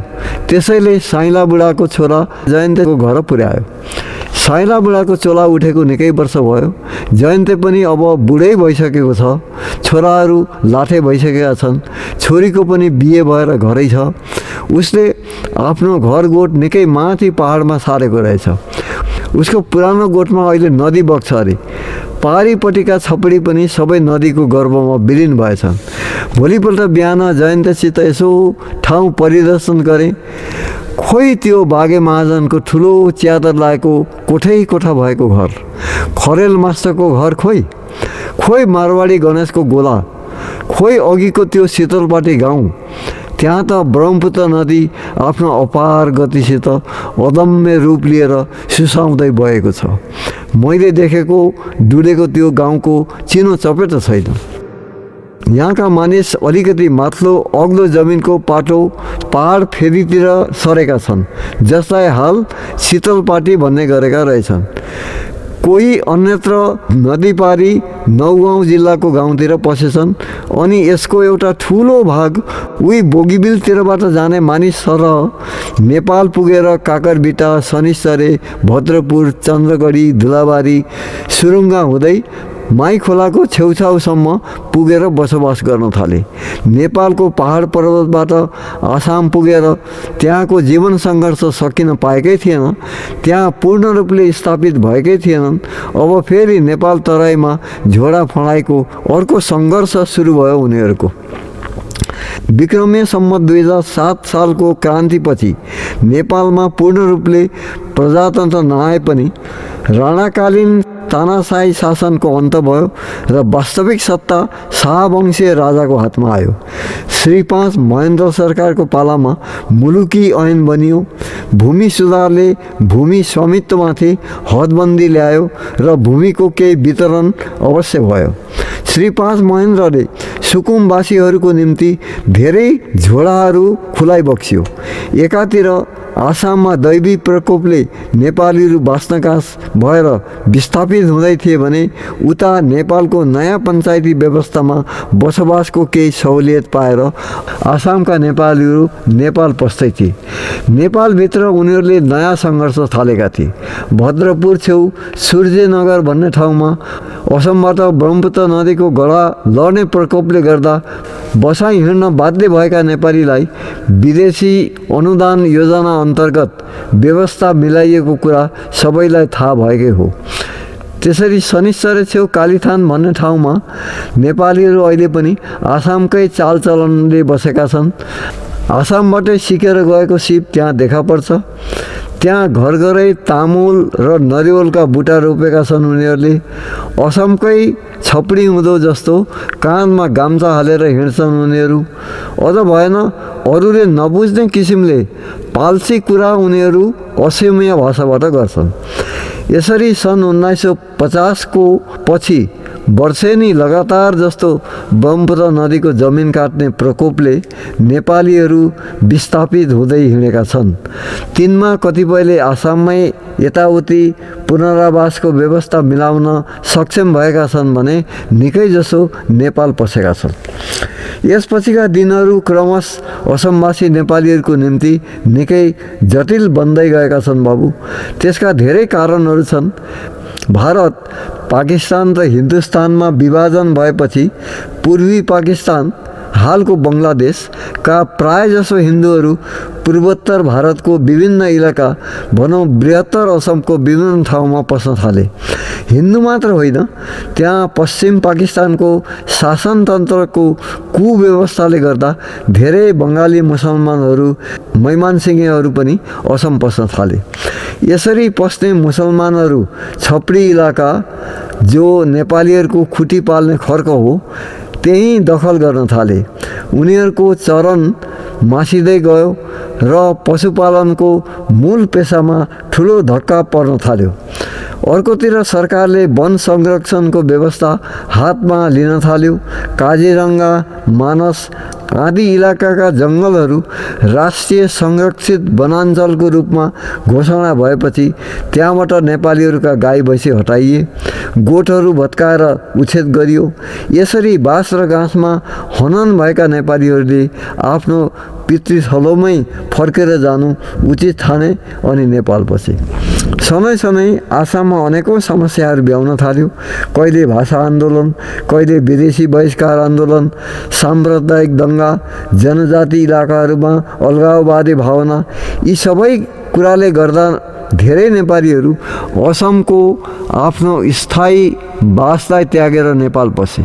त्यसैले साइला बुढाको छोरा जयन्तेको घर पुर्यायो। साइला बुढाको चोला उठेको निकै वर्ष भयो। जयन्ते पनि अब बुढै भइसकेको छ। छोराहरू लाठे भइसकेका छन्। छोरीको पनि बिहे भएर घरै छ। उसले आफ्नो घर गोठ निकै माथि पहाडमा सारेको रहेछ। उसको पुरानो गोठमा अहिले नदी बग्छ अरे। पारिपट्टिका छपडी पनि सबै नदीको गर्भमा विलिन भएछन्। भोलिपल्ट बिहान जयन्तसित यसो ठाउँ परिदर्शन गरेँ। खोइ त्यो बागे महाजनको ठुलो च्यादर लागेको कोठै कोठा भएको घर, खरेल मास्टरको घर खोइ मारवाडी गणेशको गोला, खोइ अघिको त्यो शीतलपाटी गाउँ। त्यहाँ त ब्रह्मपुत्र नदी आफ्नो अपार गतिसित अदम्य रूप लिएर सुसाउँदै बगेको छ। मैले देखेको डुलेको त्यो गाउँको चिनो चपेटो छैन। यहाँका मानिस अलिकति माथिल्लो अग्लो जमिनको पाटो पहाड फेदीतिर सरेका छन्, जसलाई हाल शीतलपाटी भन्ने गरेका रहेछन्। कोही अन्यत्र नदी पारी नौगाउँ जिल्लाको गाउँतिर पसेछन्। अनि यसको एउटा ठुलो भाग उही बोगीबिलतिरबाट जाने मानिस सरह नेपाल पुगेर काकरबिटा, शनिश्चरे, भद्रपुर, चन्द्रगढी, धुलाबारी, सुरुङ्गा हुँदै माई खोलाको छेउछाउसम्म पुगेर बसोबास गर्न थाले। नेपालको पहाड पर्वतबाट आसाम पुगेर त्यहाँको जीवन सङ्घर्ष सकिन पाएकै थिएन, त्यहाँ पूर्ण रूपले स्थापित भएकै थिएनन्। अब फेरि नेपाल तराईमा झोडा फडाइको अर्को सङ्घर्ष सुरु भयो उनीहरूको। विक्रमे सम्मत 2007 सालको क्रान्तिपछि नेपालमा पूर्ण रूपले प्रजातन्त्र नआए पनि राणाकालीन तानाशाही शासनको अन्त भयो र वास्तविक सत्ता शाहवंशीय राजाको हातमा आयो। श्री 5 महेन्द्र सरकारको पालामा मुलुकी ऐन बनियो। भूमि सुधारले भूमि स्वामित्वमाथि हदबन्दी ल्यायो र भूमिको केही वितरण अवश्य भयो। श्री 5 महेन्द्रले सुकुमवासीहरूको निम्ति धेरै झोडाहरू खुलाई बक्स्यो। एकातिर आसाममा दैवी प्रकोपले नेपालीहरू बाँच्नकास भएर विस्थापित हुँदै थिए भने उता नेपालको नयाँ पञ्चायती व्यवस्थामा बसोबासको केही सहुलियत पाएर आसामका नेपालीहरू नेपाल पस्दै थिए। नेपालभित्र उनीहरूले नयाँ सङ्घर्ष थालेका थिए। भद्रपुर छेउ सूर्यनगर भन्ने ठाउँमा असमबाट ब्रह्मपुत्र नदीको गडा लड्ने प्रकोपले गर्दा बसाइ हिँड्न बाध्य भएका नेपालीलाई विदेशी अनुदान योजना अन्तर्गत व्यवस्था मिलाइएको कुरा सबैलाई थाहा भएकै हो। त्यसरी शनिश्चर छेउ कालीथान भन्ने ठाउँमा नेपालीहरू अहिले पनि आसामकै चालचलनले बसेका छन्। आसामबाटै सिकेर गएको सिप त्यहाँ देखा पर्छ। त्यहाँ घर घरै तामुल र नरिवलका बुटा रोपेका छन् उनीहरूले। असमकै छपडी हुँदो जस्तो काँधमा गाम्चा हालेर हिँड्छन् उनीहरू। अझ भएन अरूले नबुझ्ने किसिमले पाल्सी कुरा उनीहरू असमिया भाषाबाट गर्छन्। यसरी सन् 1950 को पछि वर्षेनी लगातार जस्तो ब्रह्मपुत्र नदीको जमिन काट्ने प्रकोपले नेपालीहरू विस्थापित हुँदै हिँडेका छन्। तिनमा कतिपयले आसाममै यताउति पुनरावासको व्यवस्था मिलाउन सक्षम भएका छन् भने निकै जसो नेपाल पसेका छन्। यसपछिका दिनहरू क्रमशः असमवासी नेपालीहरूको निम्ति निकै जटिल बन्दै गएका छन् बाबु। त्यसका धेरै कारणहरू छन्। भारत, पाकिस्तान र हिन्दुस्तानमा विभाजन भएपछि पूर्वी पाकिस्तान, हालको बङ्गलादेशका प्रायजसो हिन्दूहरू पूर्वोत्तर भारतको विभिन्न इलाका, भनौँ बृहत्तर असमको विभिन्न ठाउँमा पस्न थाले। हिन्दू मात्र होइन, त्यहाँ पश्चिम पाकिस्तानको शासनतन्त्रको कुव्यवस्थाले गर्दा धेरै बङ्गाली मुसलमानहरू, मैमानसिंहेहरू पनि असम पस्न थाले। यसरी पस्ने मुसलमानहरू छपडी इलाका, जो नेपालीहरूको खुटी पाल्ने खर्क हो, त्यही दखल गर्न थाले। उनीहरूको चरण मासिँदै गयो र पशुपालनको मूल पेसामा ठुलो धक्का पर्न थाल्यो। अर्कोतिर सरकारले वन संरक्षणको व्यवस्था हातमा लिन थाल्यो। काजीरङ्गा, मानस आदि इलाकाका जङ्गलहरू राष्ट्रिय संरक्षित वनाञ्चलको रूपमा घोषणा भएपछि त्यहाँबाट नेपालीहरूका गाई भैँसी हटाइए, गोठहरू भत्काएर उच्छेद गरियो। यसरी बाँस र घाँसमा हनन भएका नेपालीहरूले आफ्नो पितृस्थलोमै फर्केर जानु उचित ठाने अनि नेपाल पसे। सँगै आसाममा अनेकौँ समस्याहरू भ्याउन थाल्यो। कहिले भाषा आन्दोलन, कहिले विदेशी बहिष्कार आन्दोलन, साम्प्रदायिक दङ्गा, जनजाति इलाकाहरूमा अलगाववादी भावना, यी सबै कुराले गर्दा धेरै नेपालीहरू असमको आफ्नो स्थायी बासलाई त्यागेर नेपाल पसे।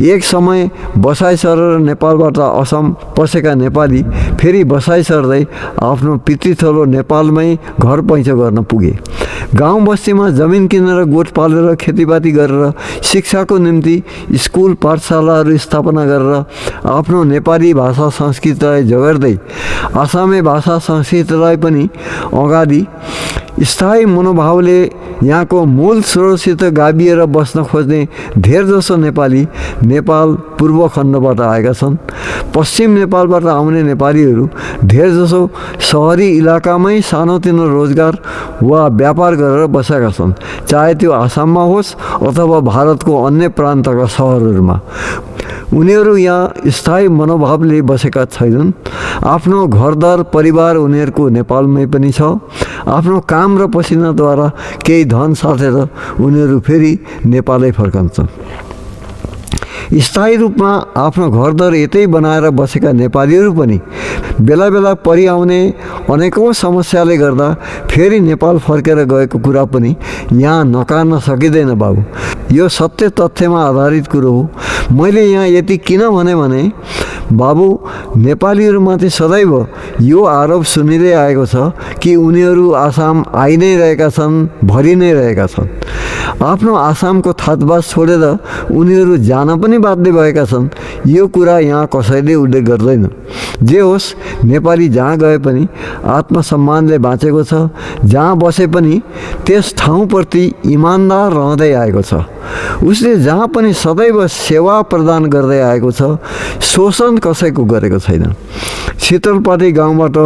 एक समय बसाइ सरेर नेपालबाट असम पसेका नेपाली फेरि बसाइ सर्दै आफ्नो पितृथलो नेपालमै घर पैँचो गर्न पुगे। गाउँ बस्तीमा जमिन किनेर गोठ पालेर खेतीपाती गरेर शिक्षाको निम्ति स्कुल पाठशालाहरू स्थापना गरेर आफ्नो नेपाली भाषा संस्कृतिलाई जोगाड्दै आसामी भाषा संस्कृतिलाई पनि अगाडि स्थायी मनोभावले यहाँको मूल स्रोतसित गाभिएर बस्न खोज्ने धेरजसो नेपाली नेपाल पूर्व खण्डबाट आएका छन्। पश्चिम नेपालबाट आउने नेपालीहरू धेरजसो सहरी इलाकामै सानोतिनो रोजगार वा व्यापार गरेर बसेका छन्, चाहे त्यो आसाममा होस् अथवा भारतको अन्य प्रान्तका सहरहरूमा। उनीहरू यहाँ स्थायी मनोभावले बसेका छैनन्। आफ्नो घरदार परिवार उनीहरूको नेपालमै पनि छ। आफ्नो काम र पसिनाद्वारा केही धन साथेर उनीहरू फेरि नेपालै फर्कन्छन्। स्थायी रूपमा आफ्नो घरदर यतै बनाएर बसेका नेपालीहरू पनि बेला बेला परिआउने अनेकौँ समस्याले गर्दा फेरि नेपाल फर्केर गएको कुरा पनि यहाँ नकार्न सकिँदैन बाबु। यो सत्य तथ्यमा आधारित कुरो हो। मैले यहाँ यति किन भने बाबु, नेपालीहरूमाथि सदैव यो आरोप सुनिँदै आएको छ कि उनीहरू आसाम आइ नै रहेका छन्, भरि नै रहेका छन्। आफ्नो आसामको थातबास छोडेर उनीहरू जान पनि बाध्य भएका छन्। यो कुरा यहाँ कसैले उल्लेख गर्दैन। जे होस्, नेपाली जहाँ गए पनि आत्मसम्मानले बाँचेको छ। जहाँ बसे पनि त्यस ठाउँप्रति इमान्दार रहँदै आएको छ। उसले जहाँ पनि सदैव सेवा प्रदान गर्दै आएको छ, शोषण कसैको गरेको छैन। शीतलपाटी गाउँबाट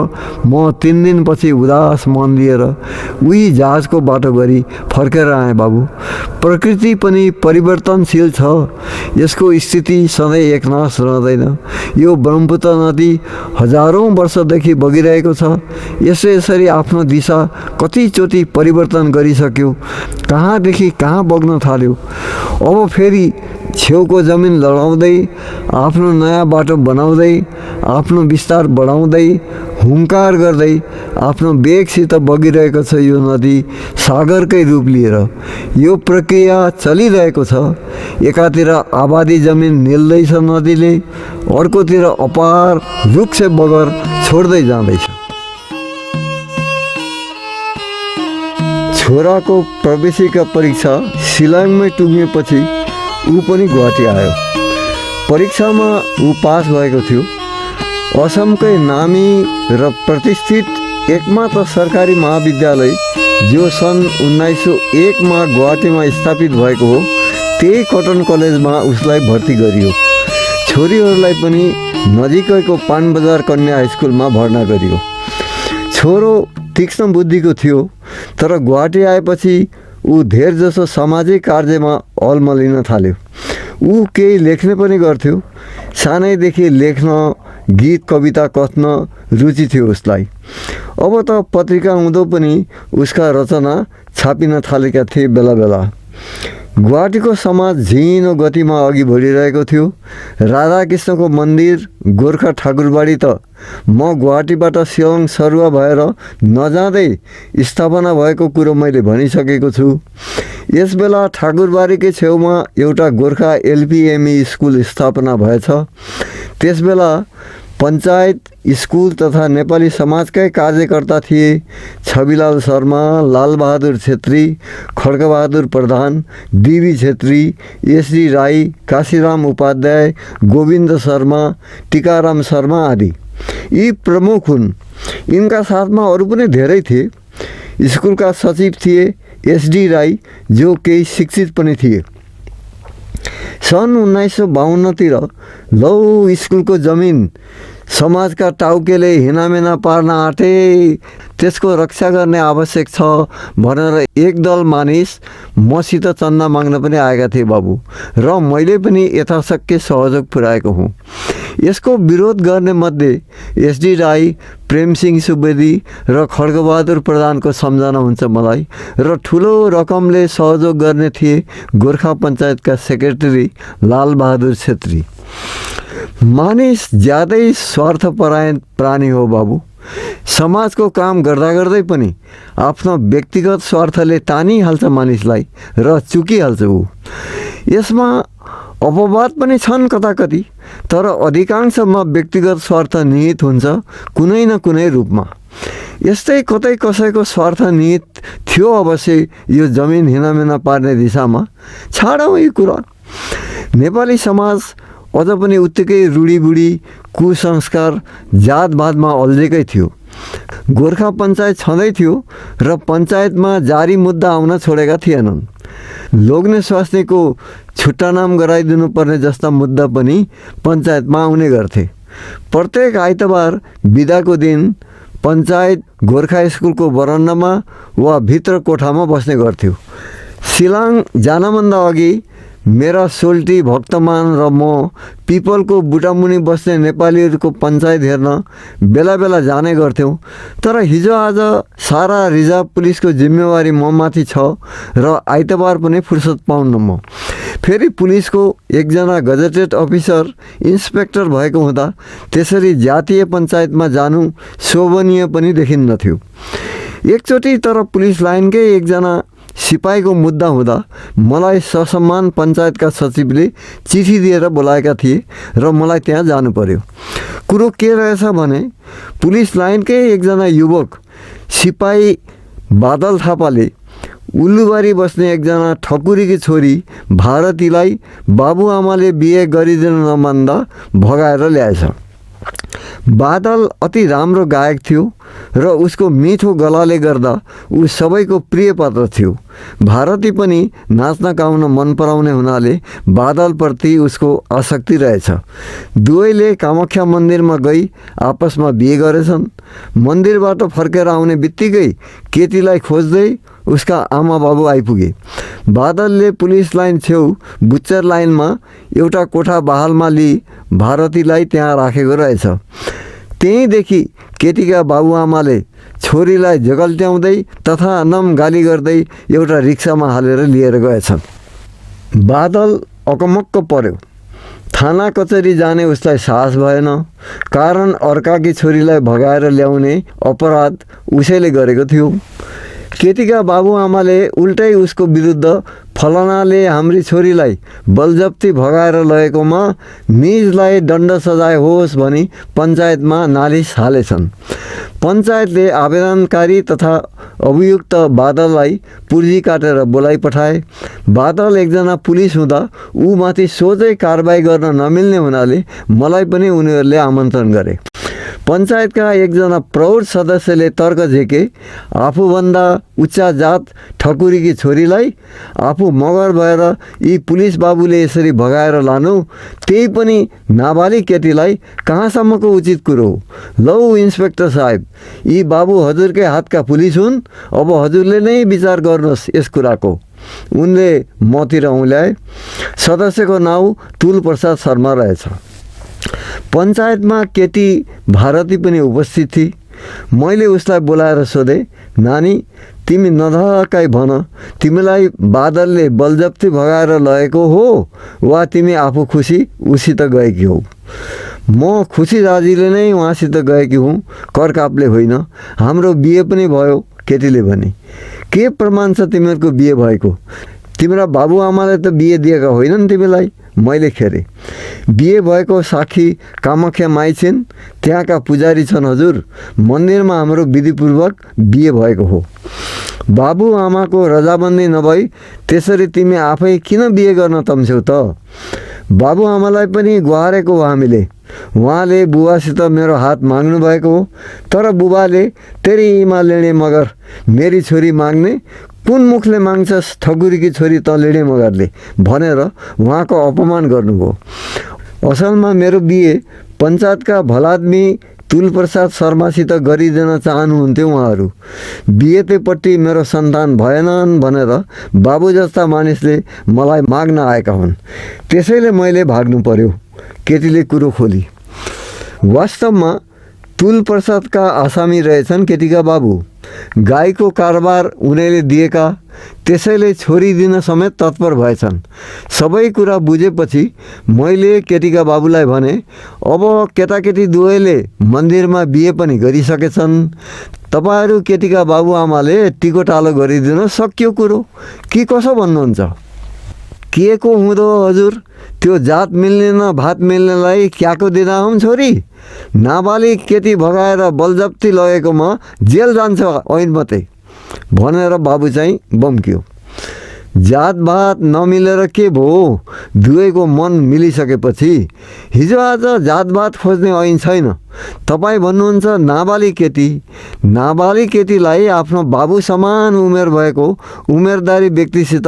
म 3 दिनपछि उदास मन लिएर उही जहाजको बाटो गरी फर्केर आएँ बाबु। प्रकृति पनि परिवर्तनशील छ। यसको स्थिति सधैँ एकनास रहँदैन। यो ब्रह्मपुत्र नदी हजारौँ वर्षदेखि बगिरहेको छ। यसरी आफ्नो दिशा कतिचोटि परिवर्तन गरिसक्यो, कहाँदेखि कहाँ बग्न थाल्यो। अब फेरि छेउको जमिन लडाउँदै, आफ्नो नयाँ बाटो बनाउँदै, आफ्नो विस्तार बढाउँदै, हुङ्कार गर्दै आफ्नो वेगसित बगिरहेको छ यो नदी सागरकै रूप लिएर। यो प्रक्रिया चलिरहेको छ। एकातिर आबादी जमिन निल्दैछ नदीले, अर्कोतिर अपार रुख बगर छोड्दै जाँदैछ। छोराको प्रवेशिका परीक्षा शिलाङमै टुङ्गेपछि ऊ पनि गुवाहाटी आयो। परीक्षामा ऊ पास भएको थियो। असमकै नामी र प्रतिष्ठित एकमात्र सरकारी महाविद्यालय जो सन् 1901मा गुवाहाटीमा स्थापित भएको हो, त्यही कटन कलेजमा उसलाई भर्ती गरियो। छोरीहरूलाई पनि नजिकैको पानबजार कन्या हाइस्कुलमा भर्ना गरियो। छोरो तीक्ष्ण बुद्धिको थियो, तर गुवाहाटी आएपछि ऊ धेरजसो सामाजिक कार्यमा अल्मलिन थाल्यो। ऊ केही लेख्ने पनि गर्थ्यो। सानैदेखि लेख्न, गीत कविता कथ्न रुचि थियो उसलाई। अब त पत्रिका हुँदो पनि उसका रचना छापिन थालेका थिए बेला बेला। गुवाहाटीको समाज झिनो गतिमा अघि बढिरहेको थियो। राधाकृष्णको मन्दिर गोर्खा ठाकुरबाडी त म गुवाहाटीबाट शिलाङ सरुवा भएर नजाँदै स्थापना भएको कुरो मैले भनिसकेको छु। यसबेला ठाकुरबारीकै छेउमा एउटा गोर्खा एलपीएमई स्कुल स्थापना भएछ। त्यसबेला पञ्चायत, स्कुल तथा नेपाली समाजकै कार्यकर्ता थिए छविलाल शर्मा, लालबहादुर छेत्री, खड्गबहादुर प्रधान, डीबी छेत्री, एसडी राई, काशीराम उपाध्याय, गोविन्द शर्मा, टीकाराम शर्मा आदि यी प्रमुख हुन्। यिनका साथमा अरू पनि धेरै थिए। स्कुलका सचिव थिए एसडी राई, जो केही शिक्षित पनि थिए। सन् 1952तिर लौ स्कुलको जमिन समाजका टाउकेले हिनामिना पार्न आँटे, त्यसको रक्षा गर्ने आवश्यक छ भनेर एक दल मानिस मसित चन्दा माग्न पनि आएका थिए बाबु, र मैले पनि यथाशक्य सहयोग पुर्याएको हुँ। यसको विरोध गर्ने मध्ये एसडी राई, प्रेमसिंह सुवेदी र खड्गबहादुर प्रधानको सम्झना हुन्छ मलाई। र ठुलो रकमले सहयोग गर्ने थिए गोर्खा पञ्चायतका सेक्रेटरी लालबहादुर छेत्री। मानिस ज्यादै स्वार्थपरायण प्राणी हो बाबु। समाजको काम गर्दा गर्दै पनि आफ्नो व्यक्तिगत स्वार्थले तानिहाल्छ मानिसलाई र चुकिहाल्छ ऊ। यसमा अपवाद पनि छन् कताकति, तर अधिकांशमा व्यक्तिगत स्वार्थ निहित हुन्छ कुनै न कुनै रूपमा। यस्तै कतै कसैको स्वार्थ निहित थियो अवश्य यो जमिन हिनामिना पार्ने दिशामा। छाडौँ यो कुरा। नेपाली समाज अझ पनि उत्तिकै रूढिबुढी कुसंस्कार जातवादमा अल्झेकै थियो। गोर्खा पञ्चायत छँदै थियो र पञ्चायतमा जारी मुद्दा आउन छोडेका थिएनन्। लोग्ने स्वास्नीको छुट्टा नाम गराइदिनु पर्ने जस्ता मुद्दा पनि पञ्चायतमा आउने गर्थे। प्रत्येक आइतबार बिदाको दिन पञ्चायत गोर्खा स्कुलको बरन्डामा वा भित्र कोठामा बस्ने गर्थ्यो। सिलाङ जानभन्दा अघि मेरा सोल्टी भक्तमान र म पिपलको बुटामुनि बस्ने नेपालीहरूको पञ्चायत हेर्न बेला बेला जाने गर्थ्यौँ। तर हिजो आज सारा रिजर्भ पुलिसको जिम्मेवारी म माथि छ र आइतबार पनि फुर्सद पाउन्न म। फेरि पुलिसको एकजना गजेटेड अफिसर इन्सपेक्टर भएको हुँदा त्यसरी जातीय पञ्चायतमा जानु शोभनीय पनि देखिन्नथ्यो। एकचोटि तर पुलिस लाइनकै एकजना सिपाहीको मुद्दा हुँदा मलाई ससम्मान पञ्चायतका सचिवले चिठी दिएर बोलाएका थिए र मलाई त्यहाँ जानु पर्यो। कुरो के रहेछ भने पुलिस लाइनकै एकजना युवक सिपाही बादल थापाले उल्लुबारी बस्ने एकजना ठकुरीकी छोरी भारतीलाई बाबुआमाले बिहे गरिदिन नमान्दा भगाएर ल्याएछ। बादल अति राम्रो गायक थियो र उसको मिठो गलाले गर्दा ऊ सबैको प्रिय पात्र थियो। भारती पनि नाच्न गाउन मन पराउने हुनाले बादलप्रति उसको आसक्ति रहेछ। दुवैले कामाख्या मन्दिरमा गई आपसमा बिहे गरेछन्। मन्दिरबाट फर्केर आउने बित्तिकै केटीलाई खोज्दै उसका आमा बाबु आइपुगे। बादलले पुलिस लाइन छेउ बुच्चर लाइनमा एउटा कोठा बहालमा लिई भारतीलाई त्यहाँ राखेको रहेछ। त्यहीँदेखि केटीका बाबुआमाले छोरीलाई जगल्ट्याउँदै तथा नम गाली गर्दै एउटा रिक्सामा हालेर लिएर गएछन्। बादल अकमक्क पर्यो। थाना कचेरी जाने उसलाई साहस भएन, कारण अर्काकी छोरीलाई भगाएर ल्याउने अपराध उसैले गरेको थियो। केटीका बाबुआमाले उल्टै उसको विरुद्ध फलानाले हाम्री छोरीलाई बलजप्ती भगाएर लगेकोमा निजलाई दण्ड सजाय होस् भनी पञ्चायतमा नालिस हालेछन्। पञ्चायतले आवेदनकारी तथा अभियुक्त बादललाई पुर्जी काटेर बोलाइ पठाए। बादल एकजना पुलिस हुँदा ऊ माथि सोझै कारबाही गर्न नमिल्ने हुनाले मलाई पनि उनीहरूले आमन्त्रण गरे। पञ्चायतका एकजना प्रौढ सदस्यले तर्क झेके आफूभन्दा उच्चा जात ठकुरीकी छोरीलाई आफू मगर भएर यी पुलिस बाबुले यसरी भगाएर लानु, त्यही पनि नाबालिग केटीलाई, कहाँसम्मको उचित कुरो हो? लौ इन्सपेक्टर साहेब, यी बाबु हजुरकै हातका पुलिस हुन्, अब हजुरले नै विचार गर्नुहोस् यस कुराको। उनले मतिर औँल्याए। सदस्यको नाउँ तुल प्रसाद शर्मा रहेछ। पञ्चायतमा केटी भारती पनि उपस्थित थिए। मैले उसलाई बोलाएर सोधेँ, नानी तिमी नधकाई भन, तिमीलाई बादलले बलजप्ती भगाएर लगेको हो वा तिमी आफू खुसी उसित गएकी हौ? म खुसी दाजुले नै उहाँसित गएकी हुँ, करकापले होइन। हाम्रो बिहे पनि भयो, केटीले भने। के प्रमाण छ तिमीहरूको बिहे भएको? तिम्रा बाबुआमाले त बिहे दिएका होइनन् तिमीलाई? मैले खेरेँ। बिहे भएको साक्षी कामाख्या माई छिन्, त्यहाँका पुजारी छन् हजुर। मन्दिरमा हाम्रो विधिपूर्वक बिहे भएको हो। बाबुआमाको रजाबन्दी नभई त्यसरी तिमी आफै किन बिहे गर्न तम्स्यौ त? बाबुआमालाई पनि गुहारेको हो हामीले। उहाँले बुबासित मेरो हात माग्नु भएको हो, तर बुबाले तेरीमा लेणे मगर मेरी छोरी माग्ने, कुन मुखले माग्छस् ठकुरीकी छोरी त लेणे मगरले भनेर उहाँको अपमान गर्नुभयो। असलमा मेरो बिहे पञ्चायतका भलादमी तुलप्रसाद शर्मासित गरिदिन चाहनुहुन्थ्यो उहाँहरू। बिहेतेपट्टि मेरो सन्तान भएनन् भनेर बाबु जस्ता मानिसले मलाई माग्न आएका हुन्, त्यसैले मैले भाग्नु पर्यो। केटीले कुरो खोली। वास्तवमा तुलप्रसादका आसामी रहेछन् केटीका बाबु। गाईको कारोबार उनीहरूले दिएका, त्यसैले छोरी दिन समेत तत्पर भएछन्। सबै कुरा बुझेपछि मैले केटीका बाबुलाई भने, अब केटाकेटी दुवैले मन्दिरमा बिहे पनि गरिसकेछन्, तपाईहरू केटीका बाबुआमाले टिकोटालो गरिदिन सक्यो कुरो कि कसो भन्नुहुन्छ? के को हुँदो हजुर? त्यो जात मिल्ने न भात मिल्नेलाई क्याको दिँदा हौँ छोरी? नाबालिग केटी भगाएर बलजप्ती लगेकोमा जेल जान्छ ऐन मात्रै भनेर बाबु चाहिँ बम्कियो। जातभात नमिलेर के भयो? दुवैको मन मिलिसकेपछि हिजोआज जातभात खोज्ने ऐन छैन। तपाईँ भन्नुहुन्छ नाबालिग केटीलाई आफ्नो बाबु समान उमेर भएको उमेरदारी व्यक्तिसित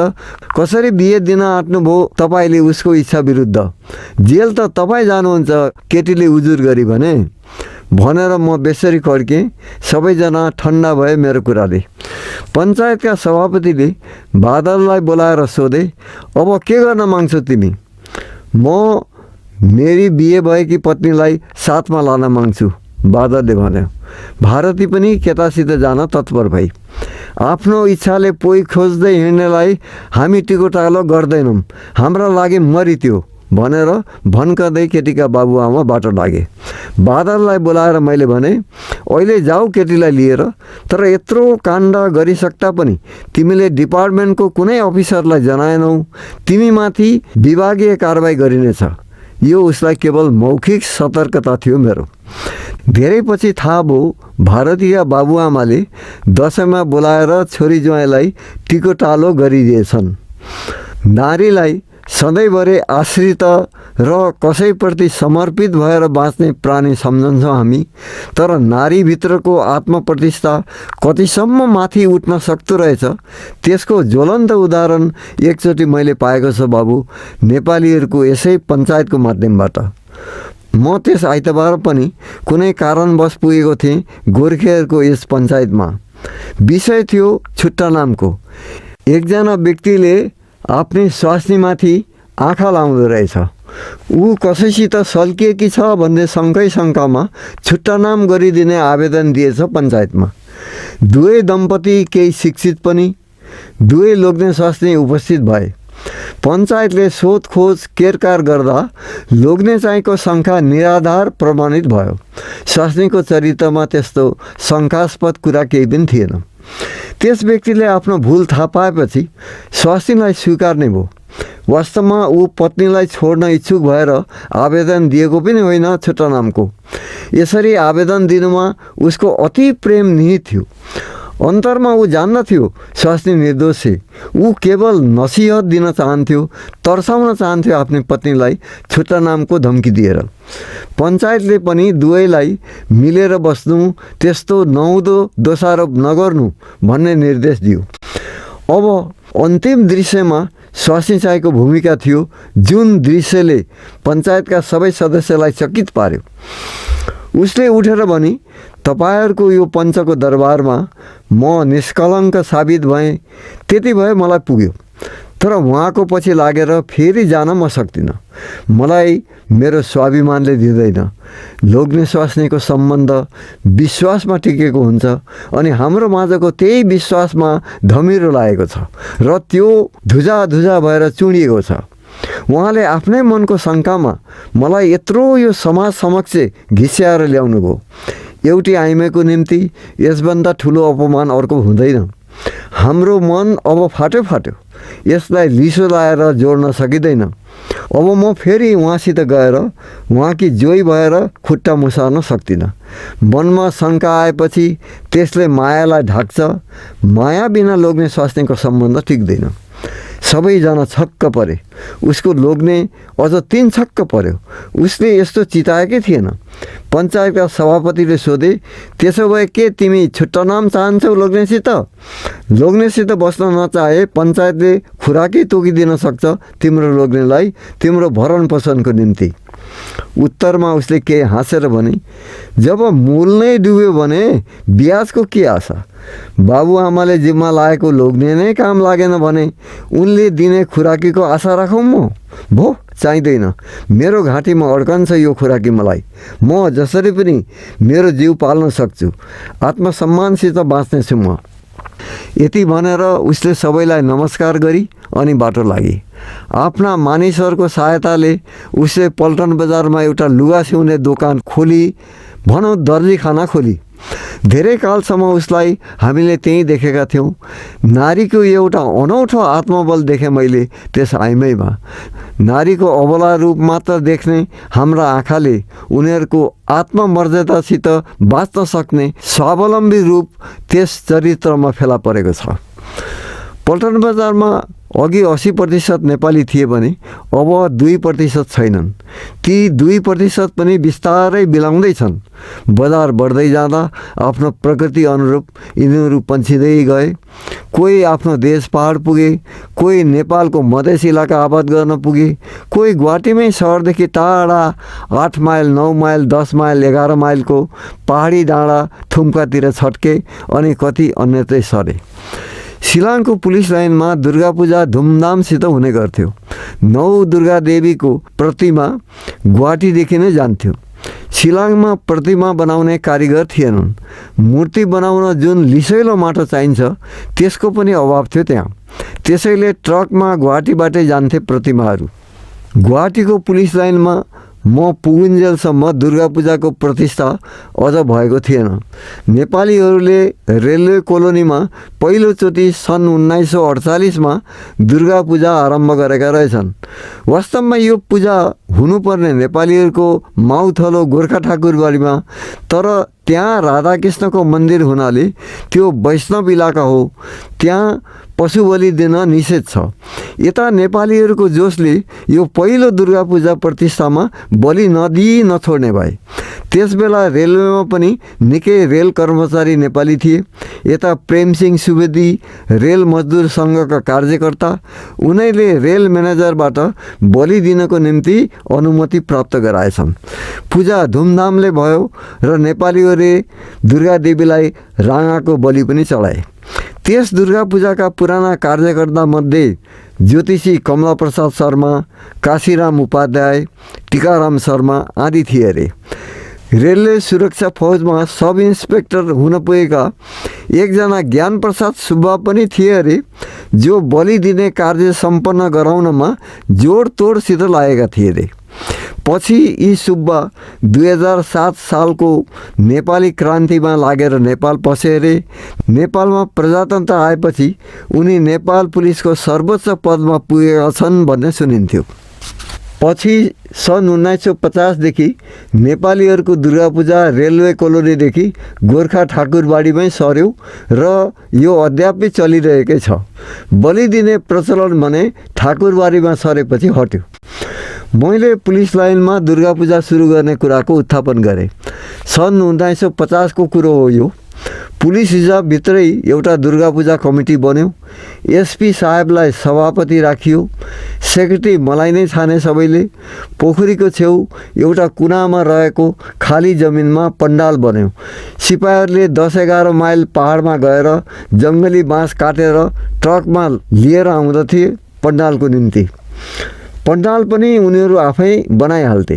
कसरी बिहे दिन आँट्नुभयो तपाईँले उसको इच्छा विरुद्ध? जेल त तपाईँ जानुहुन्छ केटीले उजुर गरी भने भनेर म बेसरी कड्केँ। सबैजना ठन्डा भए मेरो कुराले। पञ्चायतका सभापतिले बादललाई बोलाएर सोधे, अब के गर्न माग्छौ तिमी? म मेरी बिहे भएकी पत्नीलाई साथमा लान माग्छु बादलले भन्यो। भारती पनि केटासित जान तत्पर भई। आफ्नो इच्छाले पोइ खोज्दै हिँड्नेलाई हामी टिकोटालो गर्दैनौँ, हाम्रा लागि मरि त्यो भनेर भन्कँदै केटीका बाबुआमा बाटो लागे। बादललाई बोलाएर मैले भने, अहिले जाऊ केटीलाई लिएर, तर यत्रो काण्ड गरिसक्दा पनि तिमीले डिपार्टमेन्टको कुनै अफिसरलाई जनाएनौ। तिमीमाथि विभागीय कारबाही गरिनेछ। यो उसलाई केवल मौखिक सतर्कता थियो मेरो। धेरै पछि थाहा भयो भारतीय बाबुआमाले दसैँमा बोलाएर छोरी ज्वाइँलाई टिकोटालो गरिदिएछन्। नारीलाई सधैँभरि आश्रित र कसैप्रति समर्पित भएर बाँच्ने प्राणी सम्झन्छौँ हामी, तर नारीभित्रको आत्मप्रतिष्ठा कतिसम्म माथि उठ्न सक्दो रहेछ त्यसको ज्वलन्त उदाहरण एकचोटि मैले पाएको छु बाबु, नेपालीहरूको यसै पञ्चायतको माध्यमबाट। म त्यस आइतबार पनि कुनै कारणवश पुगेको थिएँ गोर्खेहरूको यस पञ्चायतमा। विषय थियो छुट्टा नामको। एकजना व्यक्तिले आफ्नै स्वास्नीमाथि आँखा लाउँदो रहेछ। ऊ कसैसित सल्किएकी छ भन्ने शङ्कामा छुट्टा नाम गरिदिने आवेदन दिएछ पञ्चायतमा। दुवै दम्पति केही शिक्षित पनि, दुवै लोग्ने स्वास्नी उपस्थित भए। पञ्चायतले सोधखोज केरकार गर्दा लोग्ने चाहिँको शङ्का निराधार प्रमाणित भयो। स्वास्नीको चरित्रमा त्यस्तो शङ्कास्पद कुरा केही पनि थिएन। त्यस व्यक्तिले आफ्नो भुल थाहा पाएपछि स्वास्नीलाई स्वीकार्ने भयो। वास्तवमा ऊ पत्नीलाई छोड्न इच्छुक भएर आवेदन दिएको पनि होइन छुट्टा नामको। यसरी आवेदन दिनुमा उसको अति प्रेम निहित थियो। अन्तरमा ऊ जान्दथ्यो स्वास्नी निर्दोष है। ऊ केवल नसिहत दिन चाहन्थ्यो, तर्साउन चाहन्थ्यो आफ्नै पत्नीलाई छुट्टा नामको धम्की दिएर। पञ्चायतले पनि दुवैलाई मिलेर बस्नु, त्यस्तो नहुँदो दोषारोप नगर्नु भन्ने निर्देश दियो। अब अन्तिम दृश्यमा स्वास्नी चाहिँको भूमिका थियो, जुन दृश्यले पञ्चायतका सबै सदस्यलाई चकित पार्यो। उसले उठेर भनी, तपाईहरूको यो पञ्चको दरबारमा म निष्कलङ्क साबित भएँ, त्यति भए मलाई पुग्यो। तर उहाँको पछि लागेर फेरि जान म सक्दिनँ। मलाई मेरो स्वाभिमानले दिँदैन। लोग्ने स्वास्नीको सम्बन्ध विश्वासमा टिकेको हुन्छ अनि हाम्रो माझको त्यही विश्वासमा धमिरो लागेको छ र त्यो धुजा भएर चुडिएको छ। उहाँले आफ्नै मनको शङ्कामा मलाई यत्रो यो समाज समक्ष घिस्याएर ल्याउनु भयो। एउटी आइमाईको निम्ति यसभन्दा ठुलो अपमान अर्को हुँदैन। हाम्रो मन अब फाट्यो। यसलाई लिसो लाएर जोड्न सकिँदैन। अब म फेरि उहाँसित गएर उहाँकी जोइ भएर खुट्टा मुसार्न सक्दिनँ। मनमा शङ्का आएपछि त्यसले मायालाई ढाक्छ। माया बिना लोग्ने स्वास्नीको सम्बन्ध टिक्दैन। सबैजना छक्क परे। उसको लोग्ने अझ 3 छक्क पर्यो। उसले यस्तो चिताएकै थिएन। पञ्चायतका सभापतिले सोधे, त्यसो भए के तिमी छुट्टा नाम चाहन्छौ लोग्नेसित? लोग्नेसित बस्न नचाहे पञ्चायतले खुराकै तोकिदिन सक्छ तिम्रो लोग्नेलाई तिम्रो भरण पोषणको निम्ति। उत्तरमा उसले केही हाँसेर भने, जब मूल नै डुब्यो भने ब्याजको के आशा? बाबुआमाले जिम्मा लागेको लोग्ने नै काम लागेन भने उनले दिने खुराकीको आशा राखौँ म? भो चाहिँदैन। मेरो घाँटीमा अड्कन्छ यो खुराकी मलाई। म जसरी पनि मेरो जीव पाल्न सक्छु। आत्मसम्मानसित बाँच्नेछु म। यति भनेर उसले सबैलाई नमस्कार गरी अनि बाटो लागि। आफ्ना मानिसहरूको सहायताले उसले पल्टन बजारमा एउटा लुगा सिउने दोकान खोली, भनौँ दर्जीखाना खोली। धेरै कालसम्म उसलाई हामीले त्यहीँ देखेका थियौँ। नारीको एउटा अनौठो आत्मबल देखेँ मैले त्यस आइमैमा। नारीको अबला रूप मात्र देख्ने हाम्रा आँखाले उनीहरूको आत्ममर्यादासित बाँच्न सक्ने स्वावलम्बी रूप त्यस चरित्रमा फेला परेको छ। पल्टन बजारमा अघि 80% नेपाली थिए भने अब 2% छैनन्। ती 2% पनि बिस्तारै बिलाउँदैछन्। बजार बढ्दै जाँदा आफ्नो प्रकृति अनुरूप यिनीहरू पन्छिँदै गए। कोही आफ्नो देश पहाड पुगे, कोही नेपालको मधेस इलाका आबाद गर्न पुगे, कोही गुवाहाटीमै सहरदेखि टाढा 8 माइल 9 माइल 10 माइल 11 माइलको पहाडी डाँडा थुम्कातिर छट्के अनि कति अन्यत्रै सरे। शिलाङको पुलिस लाइनमा दुर्गा पूजा धुमधामसित हुने गर्थ्यो। 9 दुर्गा देवीको प्रतिमा गुवाहाटीदेखि नै जान्थ्यो। शिलाङमा प्रतिमा बनाउने कारिगर थिएनन्। मूर्ति बनाउन जुन लिसैलो माटो चाहिन्छ त्यसको पनि अभाव थियो त्यहाँ। त्यसैले ट्रकमा गुवाहाटीबाटै जान्थे प्रतिमाहरू। गुवाहाटीको पुलिस लाइनमा म पुगुन्जेलसम्म दुर्गा पूजाको प्रतिष्ठा अझ भएको थिएन। नेपालीहरूले रेलवे कोलोनीमा पहिलोचोटि सन् 1948मा दुर्गा पूजा आरम्भ गरेका रहेछन्। वास्तवमा यो पूजा हुनुपर्ने नेपालीहरूको माउथलो गोर्खा ठाकुरबाडीमा, तर त्यहाँ राधाकृष्णको मन्दिर हुनाले त्यो वैष्णव इलाका हो, त्यहाँ पशु बलि दिन निषेध छ। यता नेपालीहरूको जोसले यो पहिलो दुर्गा पूजा प्रतिष्ठामा बलि नदिई नछोड्ने भए। त्यसबेला रेलवेमा पनि निकै रेल कर्मचारी नेपाली थिए। यता प्रेमसिंह सुवेदी रेल मजदुर सङ्घका कार्यकर्ता, उनीहरूले रेल म्यानेजरबाट बलि दिनको निम्ति अनुमति प्राप्त गराएछन्। पूजा धुमधामले भयो र नेपालीहरूले दुर्गा देवीलाई राँगाको बलि पनि चढाए। त्यस दुर्गा पूजाका पुराना कार्यकर्ता मध्ये ज्योतिषी कमला प्रसाद शर्मा, काशीराम उपाध्याय, टिकाराम शर्मा आदि थिए अरे। रेलवे सुरक्षा फौजमा सब इन्सपेक्टर हुन पुगेका एकजना ज्ञान प्रसाद सुब्बा पनि थिए अरे, जो बलि दिने कार्य सम्पन्न गराउनमा जोडतोडसित लागेका थिए अरे। पछि यी सुब्बा 2007 सालको नेपाली क्रान्तिमा लागेर नेपाल पसे अरे। नेपालमा प्रजातन्त्र आएपछि उनी नेपाल पुलिसको सर्वोच्च पदमा पुगेका छन् भन्ने सुनिन्थ्यो। पछि सन् 1950देखि नेपालीहरूको दुर्गा पूजा रेलवे कोलोनीदेखि गोर्खा ठाकुरबाडीमै सर्यो र यो अद्यापै चलिरहेकै छ। बलि दिने प्रचलन भने ठाकुरबाडीमा सरेपछि हट्यो। मैले पुलिस लाइनमा दुर्गा पूजा सुरु गर्ने कुराको उत्थापन गरेँ। सन् 1950को कुरो हो यो। पुलिस रिजर्भभित्रै एउटा दुर्गा पूजा कमिटी बन्यो। एसपी साहेबलाई सभापति राखियो। सेक्रेटरी मलाई नै छाने सबैले। पोखरीको छेउ एउटा कुनामा रहेको खाली जमिनमा पण्डाल बन्यो। सिपाहीहरूले 10-11 माइल पहाडमा गएर जङ्गली बाँस काटेर ट्रकमा लिएर आउँदथे पण्डालको निम्ति। पण्डाल पनि उनीहरू आफै बनाइहाल्थे।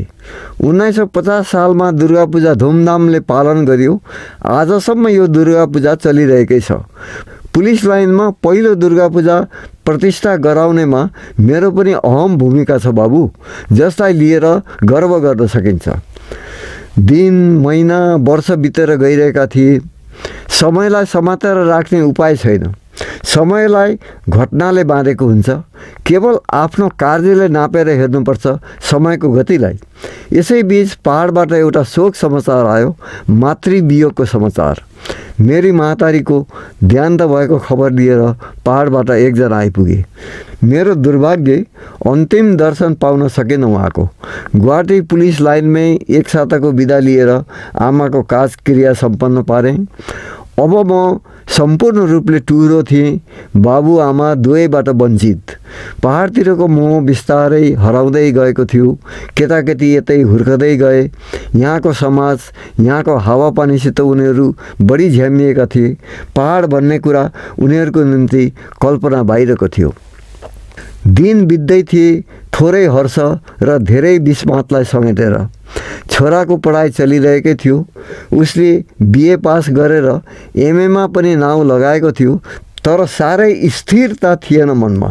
1950 सालमा दुर्गा पूजा धुमधामले पालन गरियो। आजसम्म यो दुर्गा पूजा चलिरहेकै छ। पुलिस लाइनमा पहिलो दुर्गा पूजा प्रतिष्ठा गराउनेमा मेरो पनि अहम भूमिका छ बाबु, जसलाई लिएर गर्व गर्न सकिन्छ। दिन, महिना, वर्ष बितेर गइरहेका थिए। समयलाई समातेर राख्ने उपाय छैन। समयलाई घटनाले बाँधेको हुन्छ। केवल आफ्नो कार्यले नापेर हेर्नुपर्छ समयको गतिलाई। यसैबीच पहाडबाट एउटा शोक समाचार आयो, मातृवियोगको समाचार। मेरी महतारीको देहान्त भएको खबर लिएर पहाडबाट एकजना आइपुगे। मेरो दुर्भाग्य, अन्तिम दर्शन पाउन सकेन उहाँको। गुवाहाटी पुलिस लाइनमै एक साताको बिदा लिएर आमाको काजक्रिया सम्पन्न पारेँ। अब म सम्पूर्ण रूपले टुरो थिएँ। बाबुआमा दुवैबाट वञ्चित। पहाडतिरको मोह बिस्तारै हराउँदै गएको थियो। केटाकेटी यतै हुर्कदै गए। यहाँको समाज, यहाँको हावापानीसित उनीहरू बढी झ्यामिएका थिए। पहाड भन्ने कुरा उनीहरूको निम्ति कल्पना बाहिरको थियो। दिन बित्दै थिए थोरै हर्ष र धेरै विस्मातलाई समेटेर। छोराको पढाइ चलिरहेकै थियो। उसले बिए पास गरेर एमएमा पनि नाउँ लगाएको थियो, तर साह्रै स्थिरता थिएन मनमा।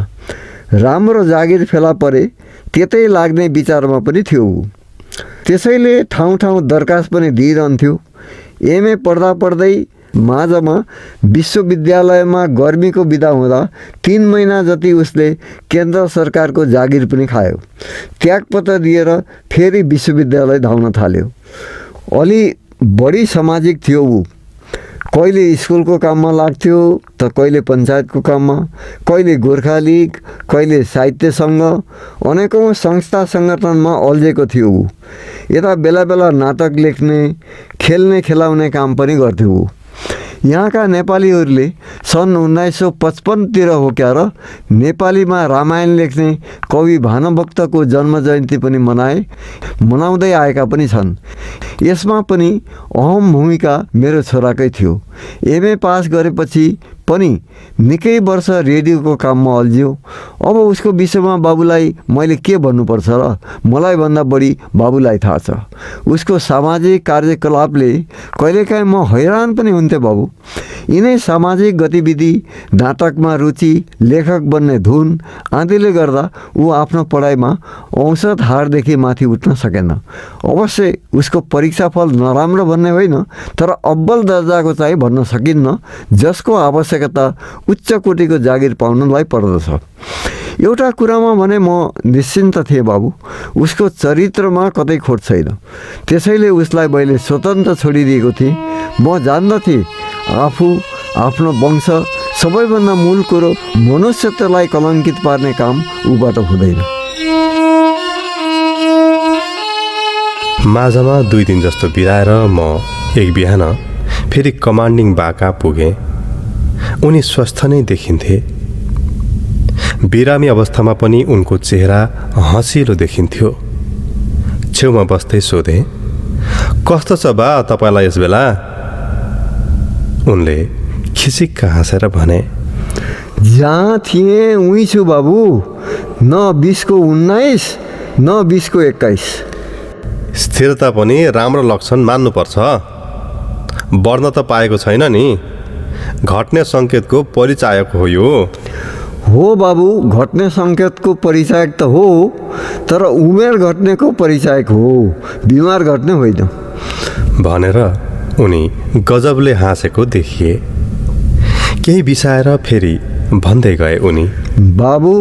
राम्रो जागिर फेला परे त्यतै लाग्ने विचारमा पनि थियो ऊ। त्यसैले ठाउँ ठाउँ दरखास्त पनि दिइरहन्थ्यो। एमए पढ्दा पढ्दै माझमा विश्वविद्यालयमा गर्मीको बिदा हुँदा 3 महिना जति उसले केन्द्र सरकारको जागिर पनि खायो। त्यागपत्र दिएर फेरि विश्वविद्यालय धाउन थाल्यो। अलि बढी सामाजिक थियो ऊ। कहिले स्कुलको काममा लाग्थ्यो त कहिले पञ्चायतको काममा, कहिले गोर्खा लिग, कहिले साहित्य सङ्घ, अनेकौँ संस्था सङ्गठनमा अल्झेको थियो ऊ। यता बेला बेला नाटक लेख्ने, खेल्ने खेलाउने काम पनि गर्थ्यो ऊ। यहाँका नेपालीहरूले सन् 1955तिर होक्याएर नेपालीमा रामायण लेख्ने कवि भानुभक्तको जन्म जयन्ती पनि मनाउँदै आएका पनि छन्। यसमा पनि अहम भूमिका मेरो छोराकै थियो। एमए पास गरेपछि पनि निकै वर्ष रेडियोको काममा अल्झ्यो। अब उसको विषयमा बाबुलाई मैले के भन्नुपर्छ र? मलाई भन्दा बढी बाबुलाई थाहा छ। उसको सामाजिक कार्यकलापले कहिलेकाहीँ म हैरान पनि हुन्थेँ बाबु। यिनै सामाजिक गतिविधि, नाटकमा रुचि, लेखक बन्ने धुन आदिले गर्दा ऊ आफ्नो पढाइमा औसत हारदेखि माथि उठ्न सकेन। अवश्य उसको परीक्षाफल नराम्रो भन्ने होइन, तर अब्बल दर्जाको चाहिँ भन्न सकिन्न, जसको आवश्यकता उच्च कोटिको जागिर पाउनलाई पर्दछ। एउटा कुरामा भने म निश्चिन्त थिएँ बाबु, उसको चरित्रमा कतै खोट छैन। त्यसैले उसलाई मैले स्वतन्त्र छोडिदिएको थिएँ। म जान्दथेँ आफू, आफ्नो वंश, सबैभन्दा मूल कुरो मनुष्यत्वलाई कलङ्कित पार्ने काम ऊबाट हुँदैन। माझमा 2 दिन जस्तो बिराएर म एक बिहान फेरि कमान्डिङ बाका पुगेँ। उनी स्वस्थ नै देखिन्थे। बिरामी अवस्थामा पनि उनको चेहरा हँसिलो देखिन्थ्यो। छेउमा बस्दै सोधेँ, कस्तो छ बा तपाईँलाई यस बेला? उनले खिसिक्क हाँसेर भने, जहाँ थिएँ उहीँ छु बाबु। न 20 को 19, न 20 को 21। स्थिरता पनि राम्रो लक्षण मान्नुपर्छ। बढ्न त पाएको छैन नि। घट्ने सङ्केतको परिचायक हो यो। हो बाबु, घट्ने सङ्केतको परिचायक त हो, तर उमेर घट्नेको परिचायक हो, बिमार घट्ने होइन भनेर उनी गजबले हाँसेको देखिए। केही बिसाएर फेरि भन्दै गए उनी, बाबु,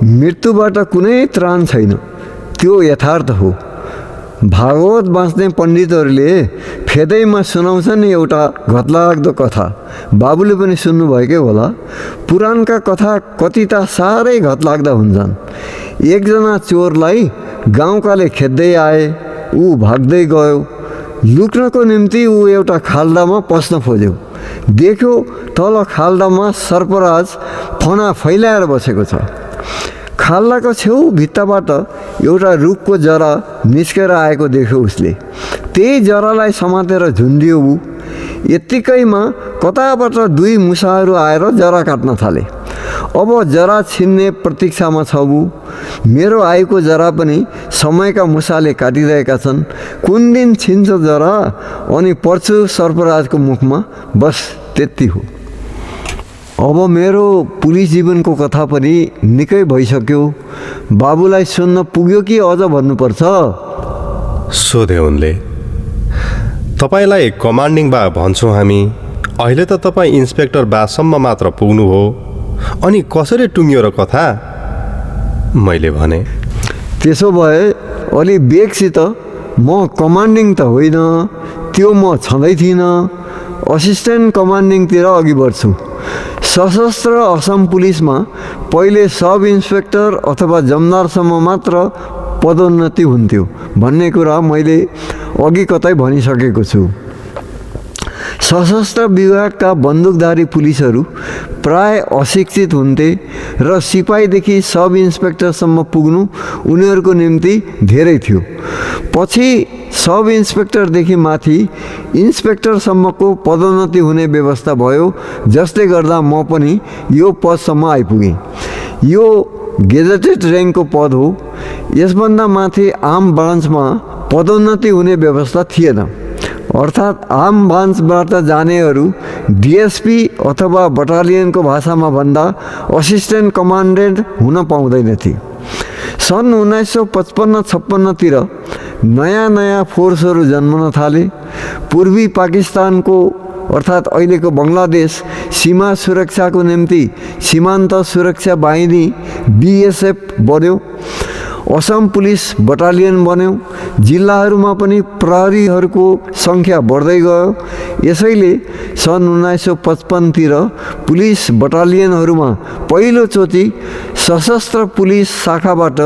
मृत्युबाट कुनै त्राण छैन, त्यो यथार्थ हो। भागवत बाँच्ने पण्डितहरूले फेदैमा सुनाउँछन् एउटा घतलाग्दो कथा। बाबुले पनि सुन्नुभएकै होला। पुराणका कथा कतिता साह्रै घतलाग्दा हुन्छन्। एकजना चोरलाई गाउँकाले खेद्दै आए। ऊ भाग्दै गयो। लुक्नको निम्ति ऊ एउटा खाल्डामा पस्न खोज्यो। देख्यो तल खाल्डामा सर्पराज फना फैलाएर बसेको छ। खाल्डाको छेउ भित्ताबाट एउटा रुखको जरा निस्केर आएको देख्यो उसले। त्यही जरालाई समातेर झुन्डियो ऊ। यत्तिकैमा कताबाट 2 मुसाहरू आएर जरा काट्न थाले। अब जरा छिन्ने प्रतीक्षामा छ ऊ। मेरो आईको जरा पनि समयका मुसाले काटिरहेका छन्। कुन दिन छिन्छ जरा अनि पर्छु सर्पराजको मुखमा, बस त्यति हो। अब मेरो पुलिस जीवनको कथा पनि निकै भइसक्यो। बाबुलाई सुन्न पुग्यो कि अझ भन्नुपर्छ? सोधे उनले। तपाईँलाई कमान्डिङ बा भन्छौँ हामी। अहिले त तपाईँ इन्सपेक्टर बासम्म मात्र पुग्नु हो, अनि कसरी टुङ्गियो र कथा? मैले भने, त्यसो भए अलि बेगसित, म कमान्डिङ त होइन, त्यो म छँदै थिइनँ। असिस्टेन्ट कमान्डिङतिर अघि बढ्छु। सशस्त्र असम पुलिसमा पहिले सब इन्सपेक्टर अथवा जमदारसम्म मात्र पदोन्नति हुन्थ्यो भन्ने कुरा मैले अघि कतै भनिसकेको छु। सशस्त्र विभागका बन्दुकधारी पुलिसहरू प्राय अशिक्षित हुन्थे र सिपाहीदेखि सब इन्सपेक्टरसम्म पुग्नु उनीहरूको निम्ति धेरै थियो। पछि सब इन्सपेक्टरदेखि माथि इन्सपेक्टरसम्मको पदोन्नति हुने व्यवस्था भयो, जसले गर्दा म पनि यो पदसम्म आइपुगेँ। यो गेजेटेड र्याङ्कको पद हो। यसभन्दा माथि आर्म ब्रान्चमा पदोन्नति हुने व्यवस्था थिएन, अर्थात् आर्म ब्रान्चबाट जानेहरू डिएसपी अथवा बटालियनको भाषामा भन्दा असिस्टेन्ट कमान्डेन्ट हुन पाउँदैनथे। सन् 1955-56 नयाँ नयाँ फोर्सहरू जन्मन थाले। पूर्वी पाकिस्तानको अर्थात् अहिलेको बङ्गलादेश सीमा सुरक्षाको निम्ति सीमान्त सुरक्षा बाहिनी बीएसएफ बन्यो। असम पुलिस बटालियन बन्यो। जिल्लाहरूमा पनि प्रहरीहरूको सङ्ख्या बढ्दै गयो। यसैले सन् 1955 पुलिस बटालियनहरूमा पहिलोचोटि सशस्त्र पुलिस शाखाबाट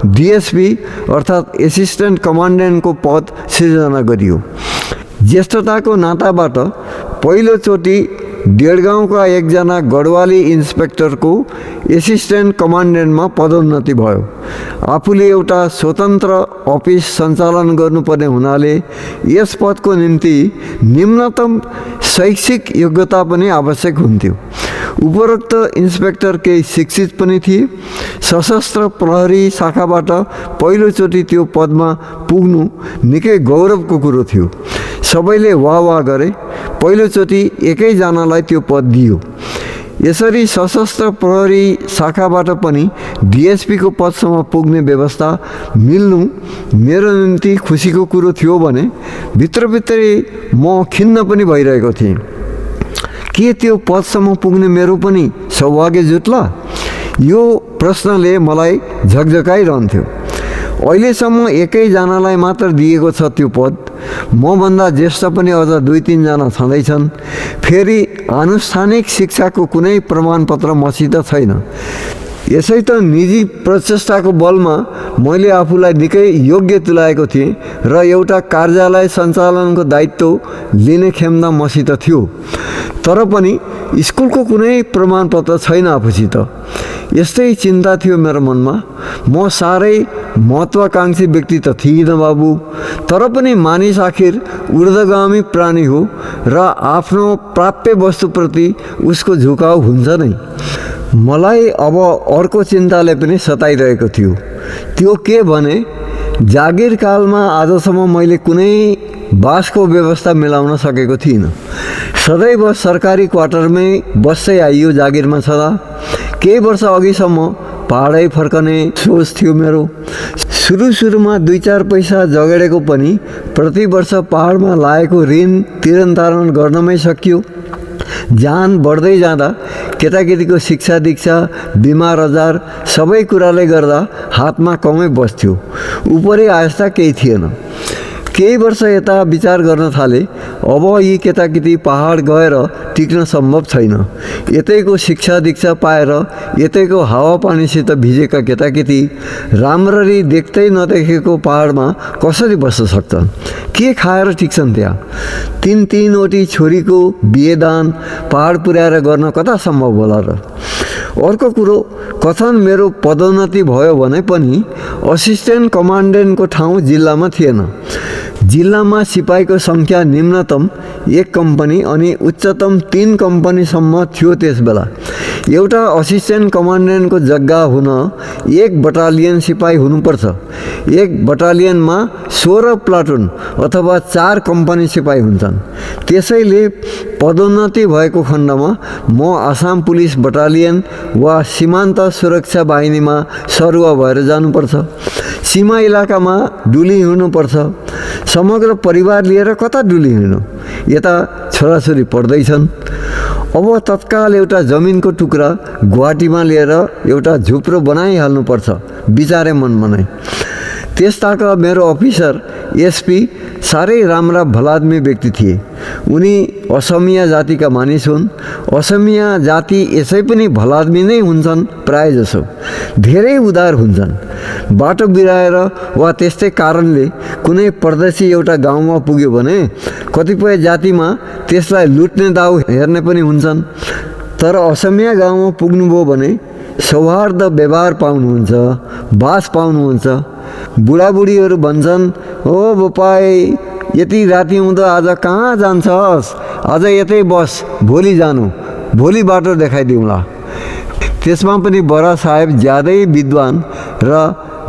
डिएसपी अर्थात् एसिस्टेन्ट कमान्डेन्टको पद सिर्जना गरियो। ज्येष्ठताको नाताबाट पहिलोचोटि डेढगाउँका एकजना गढवाली इन्सपेक्टरको एसिस्टेन्ट कमान्डेन्टमा पदोन्नति भयो। आफूले एउटा स्वतन्त्र अफिस सञ्चालन गर्नुपर्ने हुनाले यस पदको निम्ति निम्नतम शैक्षिक योग्यता पनि आवश्यक हुन्थ्यो। उपरोक्त इन्सपेक्टर केही शिक्षित पनि थिए। सशस्त्र प्रहरी शाखाबाट पहिलोचोटि त्यो पदमा पुग्नु निकै गौरवको कुरो थियो। सबैले वाह गरे। पहिलोचोटि एकैजनालाई त्यो पद दियो। यसरी सशस्त्र प्रहरी शाखाबाट पनि डिएसपीको पदसम्म पुग्ने व्यवस्था मिल्नु मेरो निम्ति खुसीको कुरो थियो भने भित्रभित्रै म खिन्न पनि भइरहेको थिएँ। के त्यो पदसम्म पुग्ने मेरो पनि सौभाग्य जुट्ला? यो प्रश्नले मलाई झकझकाइरहन्थ्यो। अहिलेसम्म एकैजनालाई मात्र दिएको छ त्यो पद। मभन्दा ज्येष्ठ पनि अझ 2-3 जना छँदैछन्। फेरि आनुष्ठानिक शिक्षाको कुनै प्रमाणपत्र मसित छैन। यसै त निजी प्रचेष्टाको बलमा मैले आफूलाई निकै योग्य तुल्याएको थिएँ र एउटा कार्यालय सञ्चालनको दायित्व लिने क्षमता मसित थियो। तर पनि स्कुलको कुनै प्रमाणपत्र छैन आफूसित। यस्तै चिन्ता थियो मेरो मनमा। म साह्रै महत्त्वाकाङ्क्षी व्यक्ति त थिइनँ बाबु। तर पनि मानिस आखिर ऊर्ध्वगामी प्राणी हो र आफ्नो प्राप्य वस्तुप्रति उसको झुकाउ हुन्छ नै। मलाई अब अर्को चिन्ताले पनि सताइरहेको थियो। त्यो के भने जागिरकालमा आजसम्म मैले कुनै बासको व्यवस्था मिलाउन सकेको थिइनँ। सदैव सरकारी क्वार्टरमै बस्दै आइयो जागिरमा छँदा। केही वर्ष अघिसम्म पहाडै फर्कने सोच थियो मेरो। सुरुमा 2-4 पैसा जगेडेको पनि प्रति वर्ष पहाडमा लागेको ऋण तिरन्तारण गर्नमै सकियो। जान बढ्दै जाँदा केटाकेटीको शिक्षा दीक्षा बिमार आजार सबै कुराले गर्दा हातमा कमै बस्थ्यो। उपरै आयस्ता केही थिएन। केही वर्ष यता विचार गर्न थाले, अब यी केटाकेटी पहाड गएर टिक्न सम्भव छैन। यतैको शिक्षा दीक्षा पाएर यतैको हावापानीसित भिजेका केटाकेटी राम्ररी देख्दै नदेखेको पहाडमा कसरी बस्न सक्छन्? के खाएर टिक्छन् त्यहाँ? 3-3वटी छोरीको बिहेदान पहाड पुर्याएर गर्न कता सम्भव होला र? अर्को कुरो, कथन मेरो पदोन्नति भयो भने पनि असिस्टेन्ट कमान्डेन्टको ठाउँ जिल्लामा थिएन। जिल्लामा सिपाहीको सङ्ख्या निम्नतम 1 कम्पनी अनि उच्चतम 3 कम्पनीसम्म थियो त्यस बेला। एउटा असिस्टेन्ट कमान्डेन्टको जग्गा हुन 1 बटालियन सिपाही हुनुपर्छ। 1 बटालियनमा 16 प्लाटुन अथवा 4 कम्पनी सिपाही हुन्छन्। त्यसैले पदोन्नति भएको खण्डमा म आसाम पुलिस बटालियन वा सीमान्त सुरक्षा बाहिनीमा सरुवा भएर जानुपर्छ। सीमा इलाकामा डुली हुनुपर्छ। समग्र परिवार लिएर कता डुली हिँड्नु? यता छोराछोरी पढ्दैछन्। अब तत्काल एउटा जमिनको टुक्रा गुवाहाटीमा लिएर एउटा झुप्रो बनाइहाल्नुपर्छ विचारे मनमा नै। त्यस्ताका मेरो अफिसर एसपी साह्रै राम्रा भलाद्मी व्यक्ति थिए। उनी असमिया जातिका मानिस हुन्। असमिया जाति यसै पनि भलाद्मी नै हुन्छन् प्रायःजसो। धेरै उदार हुन्छन्। बाटो बिराएर वा त्यस्तै कारणले कुनै परदेशी एउटा गाउँमा पुग्यो भने कतिपय जातिमा त्यसलाई लुट्ने दाउ हेर्ने पनि हुन्छन्। तर असमिया गाउँमा पुग्नुभयो भने सौहार्द व्यवहार पाउनुहुन्छ, बास पाउनुहुन्छ। बुढाबुढीहरू भन्छन्, हो बोपाई यति राति हुँदा आज कहाँ जान्छस्? आज यतै बस, भोलि जानु, भोलि बाटो देखाइदिउँला। त्यसमा पनि बडा साहेब ज्यादै विद्वान र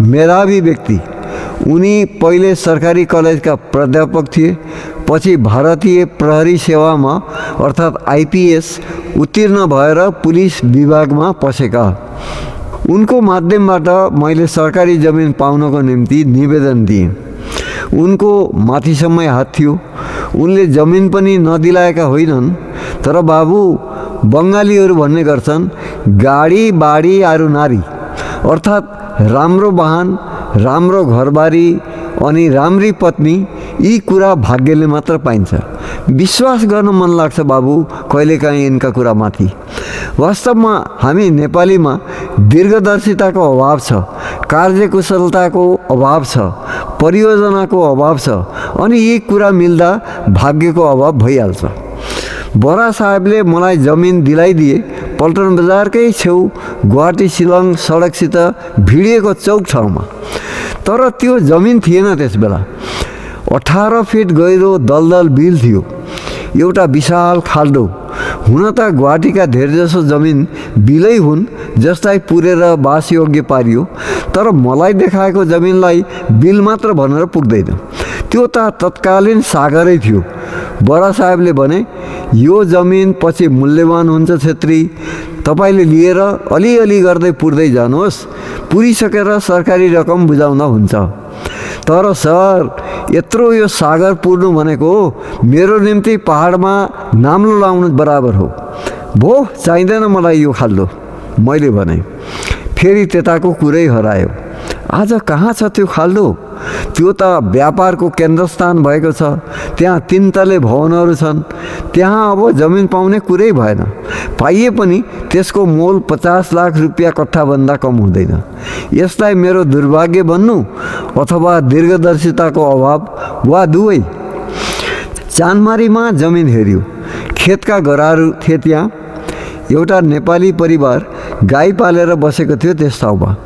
मेधावी व्यक्ति। उनी पहिले सरकारी कलेजका प्राध्यापक थिए, पछि भारतीय प्रहरी सेवामा अर्थात् आइपिएस उत्तीर्ण भएर पुलिस विभागमा पसेका। उनको माध्यमबाट मैले सरकारी जमिन पाउनको निम्ति निवेदन दिएँ। उनको माथिसम्मै हात थियो। उनले जमिन पनि नदिलाएका होइनन्, तर बाबु बङ्गालीहरू भन्ने गर्छन् गाडी बाडी आरु नारी, अर्थात् राम्रो वाहन, राम्रो घरबारी अनि राम्री पत्नी, यी कुरा भाग्यले मात्र पाइन्छ। विश्वास गर्न मन लाग्छ बाबु कहिलेकाहीँ यिनका कुरामाथि। वास्तवमा हामी नेपालीमा दीर्घदर्शिताको अभाव छ, कार्यकुशलताको अभाव छ, परियोजनाको अभाव छ, अनि यी कुरा मिल्दा भाग्यको अभाव भइहाल्छ। बडा साहेबले मलाई जमिन दिलाइदिए पल्टन बजारकै छेउ गुवाहाटी शिलङ सडकसित भिडिएको चौक ठाउँमा। तर त्यो जमिन थिएन त्यस बेला। 18 फिट गहिरो दलदल बिल थियो, एउटा विशाल खाल्डो। हुन त गुवाहाटीका धेरैजसो जमिन बिलै हुन्, जसलाई पुरेर बासयोग्य पारियो, तर मलाई देखाएको जमिनलाई बिल मात्र भनेर पुग्दैन। त्यो त तत्कालीन सागरै थियो। बडा साहेबले भने, यो जमिन पछि मूल्यवान हुन्छ छेत्री, तपाईँले लिएर अलिअलि गर्दै पुर्दै जानुहोस्, पुरिसकेर सरकारी रकम बुझाउँदा हुन्छ। तर सर, यत्रो यो सागर पुर्नु भनेको मेरो निम्ति पहाडमा नाम्लो लाउनु बराबर हो। भो चाहिँदैन मलाई यो खाल्डो, मैले भने। फेरि त्यताको कुरै हरायो। आज कहाँ छ त्यो खाल्डो? त्यो त व्यापारको केन्द्रस्थान भएको छ। त्यहाँ 3 तले भवनहरू छन्। त्यहाँ अब जमिन पाउने कुरै भएन। पाइए पनि त्यसको मोल 50 लाख रुपियाँ कट्ठाभन्दा कम हुँदैन। यसलाई मेरो दुर्भाग्य भन्नु अथवा दीर्घदर्शिताको अभाव वा दुवै। चानमारीमा जमिन हेऱ्यो। खेतका गराहरू थिए त्यहाँ। एउटा नेपाली परिवार गाई पालेर बसेको थियो त्यस ठाउँमा।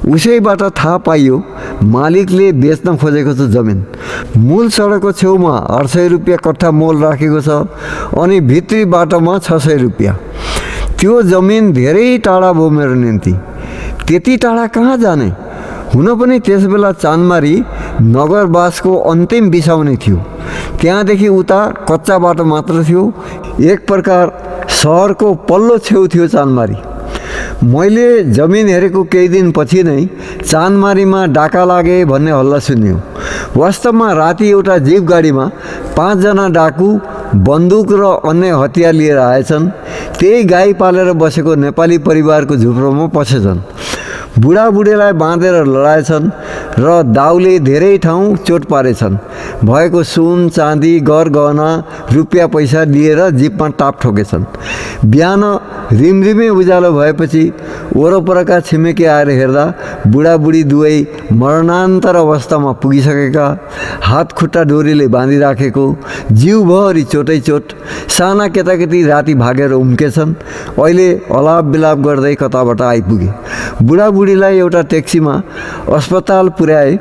उसैबाट थाहा पाइयो मालिकले बेच्न खोजेको छ जमिन। मूल सडकको छेउमा 800 रुपियाँ कट्ठा मोल राखेको छ, अनि भित्री बाटोमा 600 रुपियाँ। त्यो जमिन धेरै टाढा भयो मेरो निम्ति। त्यति टाढा कहाँ जाने? हुन पनि त्यसबेला चानमारी नगरवासको अन्तिम बिसाउने थियो। त्यहाँदेखि उता कच्चा बाटो मात्र थियो। एक प्रकार सहरको पल्लो छेउ थियो चानमारी। मैले जमिन हेरेको केही दिन पछि नै चानमारीमा डाका लागे भन्ने हल्ला सुन्यो। वास्तवमा राति एउटा जिप गाडीमा 5 जना डाकु बन्दुक र अन्य हतियार लिएर आएछन्। त्यही गाई पालेर बसेको नेपाली परिवारको झुप्रोमा पसेछन्। बुढाबुढीलाई बाँधेर लडाएछन् र दाउले धेरै ठाउँ चोट पारेछन्। भएको सुन चाँदी गरगहना रुपियाँ पैसा लिएर जिपमा टाप ठोकेछन्। बिहान रिमरिमे उज्यालो भएपछि वरपरका छिमेकी आएर हेर्दा बुढाबुढी दुवै मरणान्तर अवस्थामा पुगिसकेका, हात खुट्टा डोरीले बाँधिराखेको, जिउभरि चोटै चोट। साना केटाकेटी राति भागेर उम्केछन्। अहिले अलाप बिलाप गर्दै कताबाट आइपुगे। बुढाबुढीलाई एउटा ट्याक्सीमा अस्पताल पुर्याए,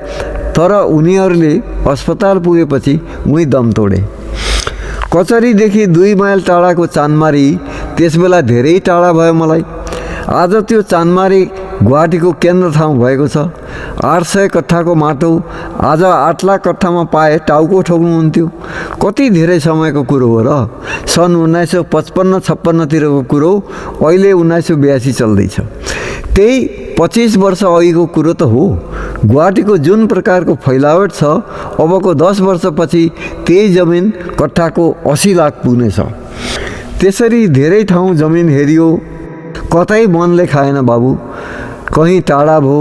तर उनीहरूले अस्पताल पुगेपछि उहीँ दम तोडे। कचहरीदेखि 2 माइल टाढाको चानमारी त्यसबेला धेरै टाढा भयो मलाई। आज त्यो चानमारी गुवाहाटीको केन्द्र ठाउँ भएको छ। 800 कट्ठाको माटो आज 8 लाख कट्ठामा पाए टाउको ठोक्नुहुन्थ्यो। कति धेरै समयको कुरो हो र। सन् 1955-56 तिरको कुरो, अहिले 1982 चल्दैछ। त्यही 25 वर्ष अघिको कुरो त हो। गुवाहाटीको जुन प्रकारको फैलावट छ, अबको 10 वर्षपछि त्यही जमिन कट्ठाको 80 लाख पुग्नेछ। त्यसरी धेरै ठाउँ जमिन हेरियो, कतै मनले खाएन बाबु। कहीँ टाढा भयो,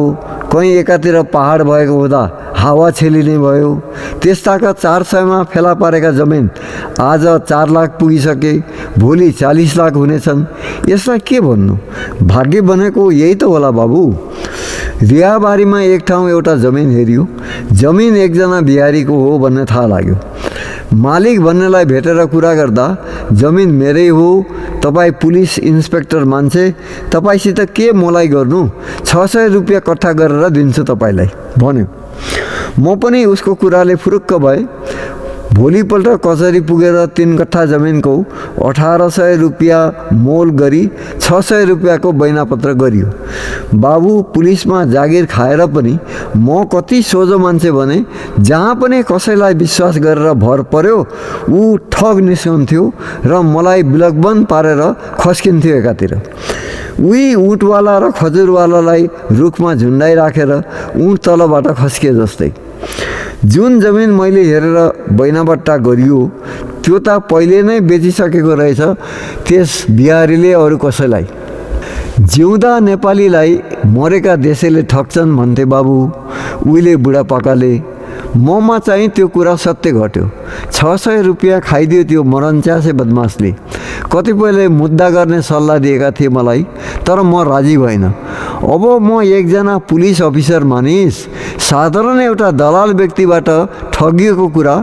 कहीँ एकातिर पहाड भएको हुँदा हावा छेलिने भयो। त्यस्ताका 400मा फेला पारेका जमिन आज 4 लाख पुगिसके, भोलि 40 लाख हुनेछन्। यसलाई के भन्नु? भाग्य भनेको यही त होला बाबु। रियाबारीमा एक ठाउँ एउटा जमिन हेरियो। जमिन एकजना बिहारीको हो भन्ने थाहा लाग्यो। मालिक भन्नेलाई भेटेर कुरा गर्दा, जमिन मेरै हो, तपाईँ पुलिस इन्सपेक्टर मान्छे, तपाईँसित के मोलाई गर्नु, 600 रुपियाँ कट्ठा गरेर दिन्छु तपाईँलाई भन्यो। म पनि उसको कुराले फुरुक्क भएँ। भोलिपल्ट कचहरी पुगेर 3 कट्ठा जमिनको 1800 रुपियाँ मोल गरी 600 रुपियाँको बैनापत्र गरियो। बाबु पुलिसमा जागिर खाएर पनि म कति सोझो मान्छे भने जहाँ पनि कसैलाई विश्वास गरेर भर पर्यो ऊ ठग निस्कन्थ्यो र मलाई बिलकबन्द पारेर खस्किन्थ्यो एकातिर। उही ऊँटवाला र खजुरवालालाई रुखमा झुन्डाइ राखेर ऊँट तलबाट खस्किए जस्तै। जुन जमिन मैले हेरेर बैनाबट्टा गरियो त्यो त पहिले नै बेचिसकेको रहेछ त्यस बिहारीले अरू कसैलाई। जिउँदा नेपालीलाई मरेका देशले ठग्छन् भन्थे बाबु उहिले बुढापाकाले। ममा चाहिँ त्यो कुरा सत्य घट्यो। 600 रुपियाँ खाइदियो त्यो मरन्च्यासे बदमासले। कतिपयले मुद्दा गर्ने सल्लाह दिएका थिए मलाई, तर म राजी भएन। अब म एकजना पुलिस अफिसर मानिस साधारण एउटा दलाल व्यक्तिबाट ठगिएको कुरा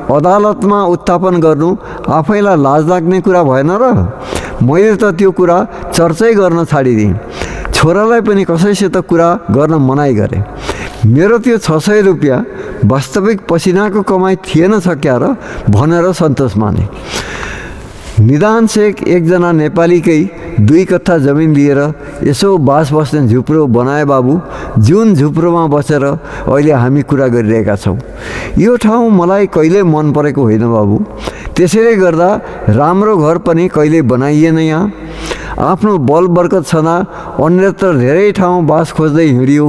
अदालतमा उत्थापन गर्नु आफैलाई लाज लाग्ने कुरा भएन र? मैले त त्यो कुरा चर्चै गर्न छाडिदिएँ। छोरालाई पनि कसैसित कुरा गर्न मनाइ गरेँ। मेरो त्यो 600 रुपियाँ वास्तविक पसिनाको कमाइ थिएन सक्या र भनेर सन्तोष माने। निदान शेख एकजना नेपालीकै 2 कट्ठा जमिन लिएर यसो बास बस्ने झुप्रो बनाए बाबु, जुन झुप्रोमा बसेर अहिले हामी कुरा गरिरहेका छौँ। यो ठाउँ मलाई कहिले मन परेको होइन बाबु। त्यसैले गर्दा राम्रो घर पनि कहिले बनाइएन यहाँ। आफ्नो बल बर्कत छँदा अन्यत्र धेरै ठाउँ बास खोज्दै हिँडियो।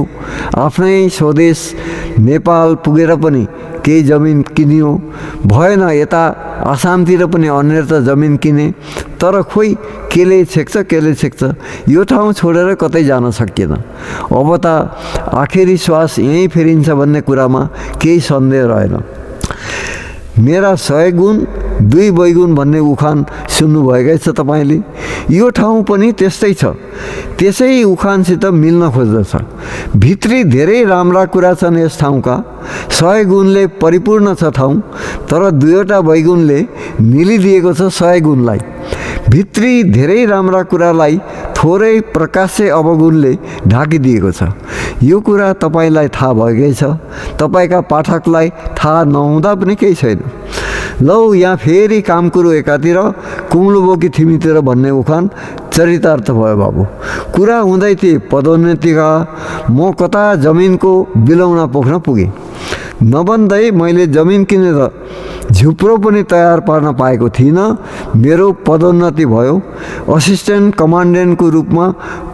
आफ्नै स्वदेश नेपाल पुगेर पनि केही जमिन किनियो। भएन यता आसामतिर पनि अन्यत्र जमिन किने, तर खोइ केले छेक्छ यो ठाउँ छोडेर कतै जान सकिएन। अब त आखिरी श्वास यहीँ फेरिन्छ भन्ने कुरामा केही सन्देह रहेन। मेरा 100 गुण 2 बैगुण भन्ने उखान सुन्नुभएकै छ तपाईँले। यो ठाउँ पनि त्यस्तै छ। त्यसै उखानसित मिल्न खोज्दछ। भित्री धेरै राम्रा कुरा छन् यस ठाउँका। 100 गुणले परिपूर्ण छ ठाउँ, तर 2वटा बैगुणले मिलिदिएको छ 100 गुणलाई। भित्री धेरै राम्रा कुरालाई थोरै प्रकाश्य अवगुणले ढाकिदिएको छ। यो कुरा तपाईँलाई थाहा भएकै छ। तपाईँका पाठकलाई थाहा नहुँदा पनि केही छैन। लौ यहाँ फेरि काम कुरो एकातिर कुम्लो बोकी थिमीतिर भन्ने उखान चरितार्थ भयो बाबु। कुरा हुँदै थिए पदोन्नतिका, म कता जमिनको बिलौना पोख्न पुगेँ। नभन्दै मैले जमिन किनेर झुप्रो पनि तयार पार्न पाएको थिइनँ। मेरो पदोन्नति भयो। असिस्टेन्ट कमान्डेन्टको रूपमा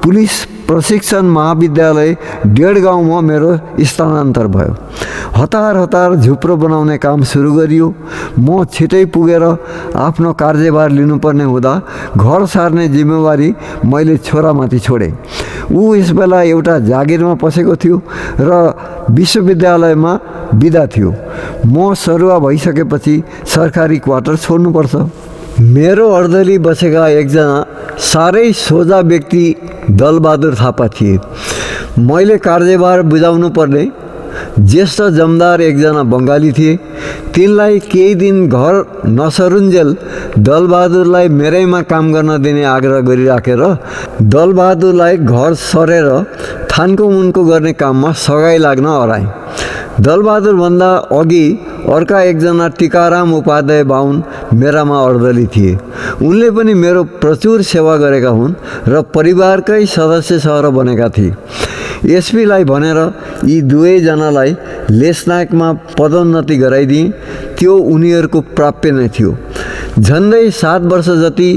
पुलिस प्रशिक्षण महाविद्यालय डेढगाउँमा मेरो स्थानान्तर भयो। हतार झुप्रो बनाउने काम सुरु गरियो। म छिटै पुगेर आफ्नो कार्यभार लिनुपर्ने हुँदा घर सार्ने जिम्मेवारी मैले छोरामाथि छोडेँ। ऊ यसबेला एउटा जागिरमा पसेको थियो र विश्वविद्यालयमा बिदा थियो। म सरुवा भइसकेपछि सरकारी क्वार्टर छोड्नुपर्छ। मेरो अर्दली बसेका एकजना साह्रै सोझा व्यक्ति दलबहादुर थापा थिए। मैले कार्यभार बुझाउनु पर्ने ज्येष्ठ जमदार एकजना बङ्गाली थिए। तिनलाई केही दिन घर नसरुन्जेल दलबहादुरलाई मेरैमा काम गर्न दिने आग्रह गरिराखेर दलबहादुरलाई घर सरेर थानको मुनको गर्ने काममा सगाई लाग्न अराएँ। दलबहादुरभन्दा अघि अर्का एकजना टिकाराम उपाध्याय बाहुन मेरामा अर्दली थिए। उनले पनि मेरो प्रचुर सेवा गरेका हुन् र परिवारकै सदस्य सर बनेका थिए। एसपीलाई भनेर यी दुवैजनालाई लेसनायकमा पदोन्नति गराइदिएँ। त्यो उनीहरूको प्राप्य नै थियो। झन्डै 7 वर्ष जति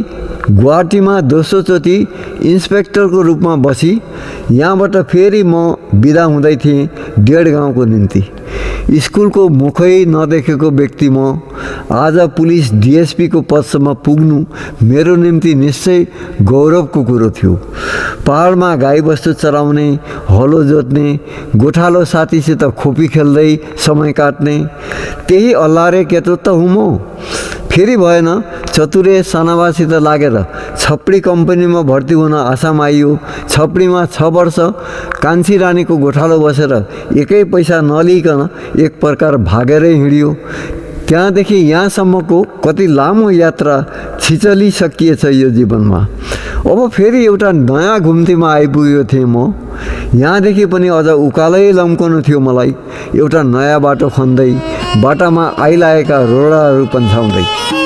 गुवाहाटीमा दोस्रोचोटि इन्सपेक्टरको रूपमा बसी यहाँबाट फेरि म बिदा हुँदै थिएँ डेढगाउँको निम्ति। स्कुलको मुखै नदेखेको व्यक्ति म आज पुलिस डिएसपीको पदसम्म पुग्नु मेरो निम्ति निश्चय गौरवको कुरो थियो। पहाडमा गाईबस्तु चराउने, हलो जोत्ने, गोठालो साथीसित खोपी खेल्दै समय काट्ने त्यही अल्लारे केटो त हुँ म। फेरि भएन, चतुरे सानाबासित लागेर छप्री कम्पनीमा भर्ती हुन आसाम आइयो। छप्रीमा 6 वर्ष कान्छी रानीको गोठालो बसेर एकै पैसा नलिकन एक प्रकार भागेरै हिँडियो। त्यहाँदेखि यहाँसम्मको कति लामो यात्रा छिचलिसकिएछ यो जीवनमा। अब फेरि एउटा नयाँ घुम्तीमा आइपुगेको थिएँ म। यहाँदेखि पनि अझ उकालै लम्कनु थियो मलाई, एउटा नयाँ बाटो खन्दै, बाटामा आइलागेका रोडाहरू पन्छाउँदै।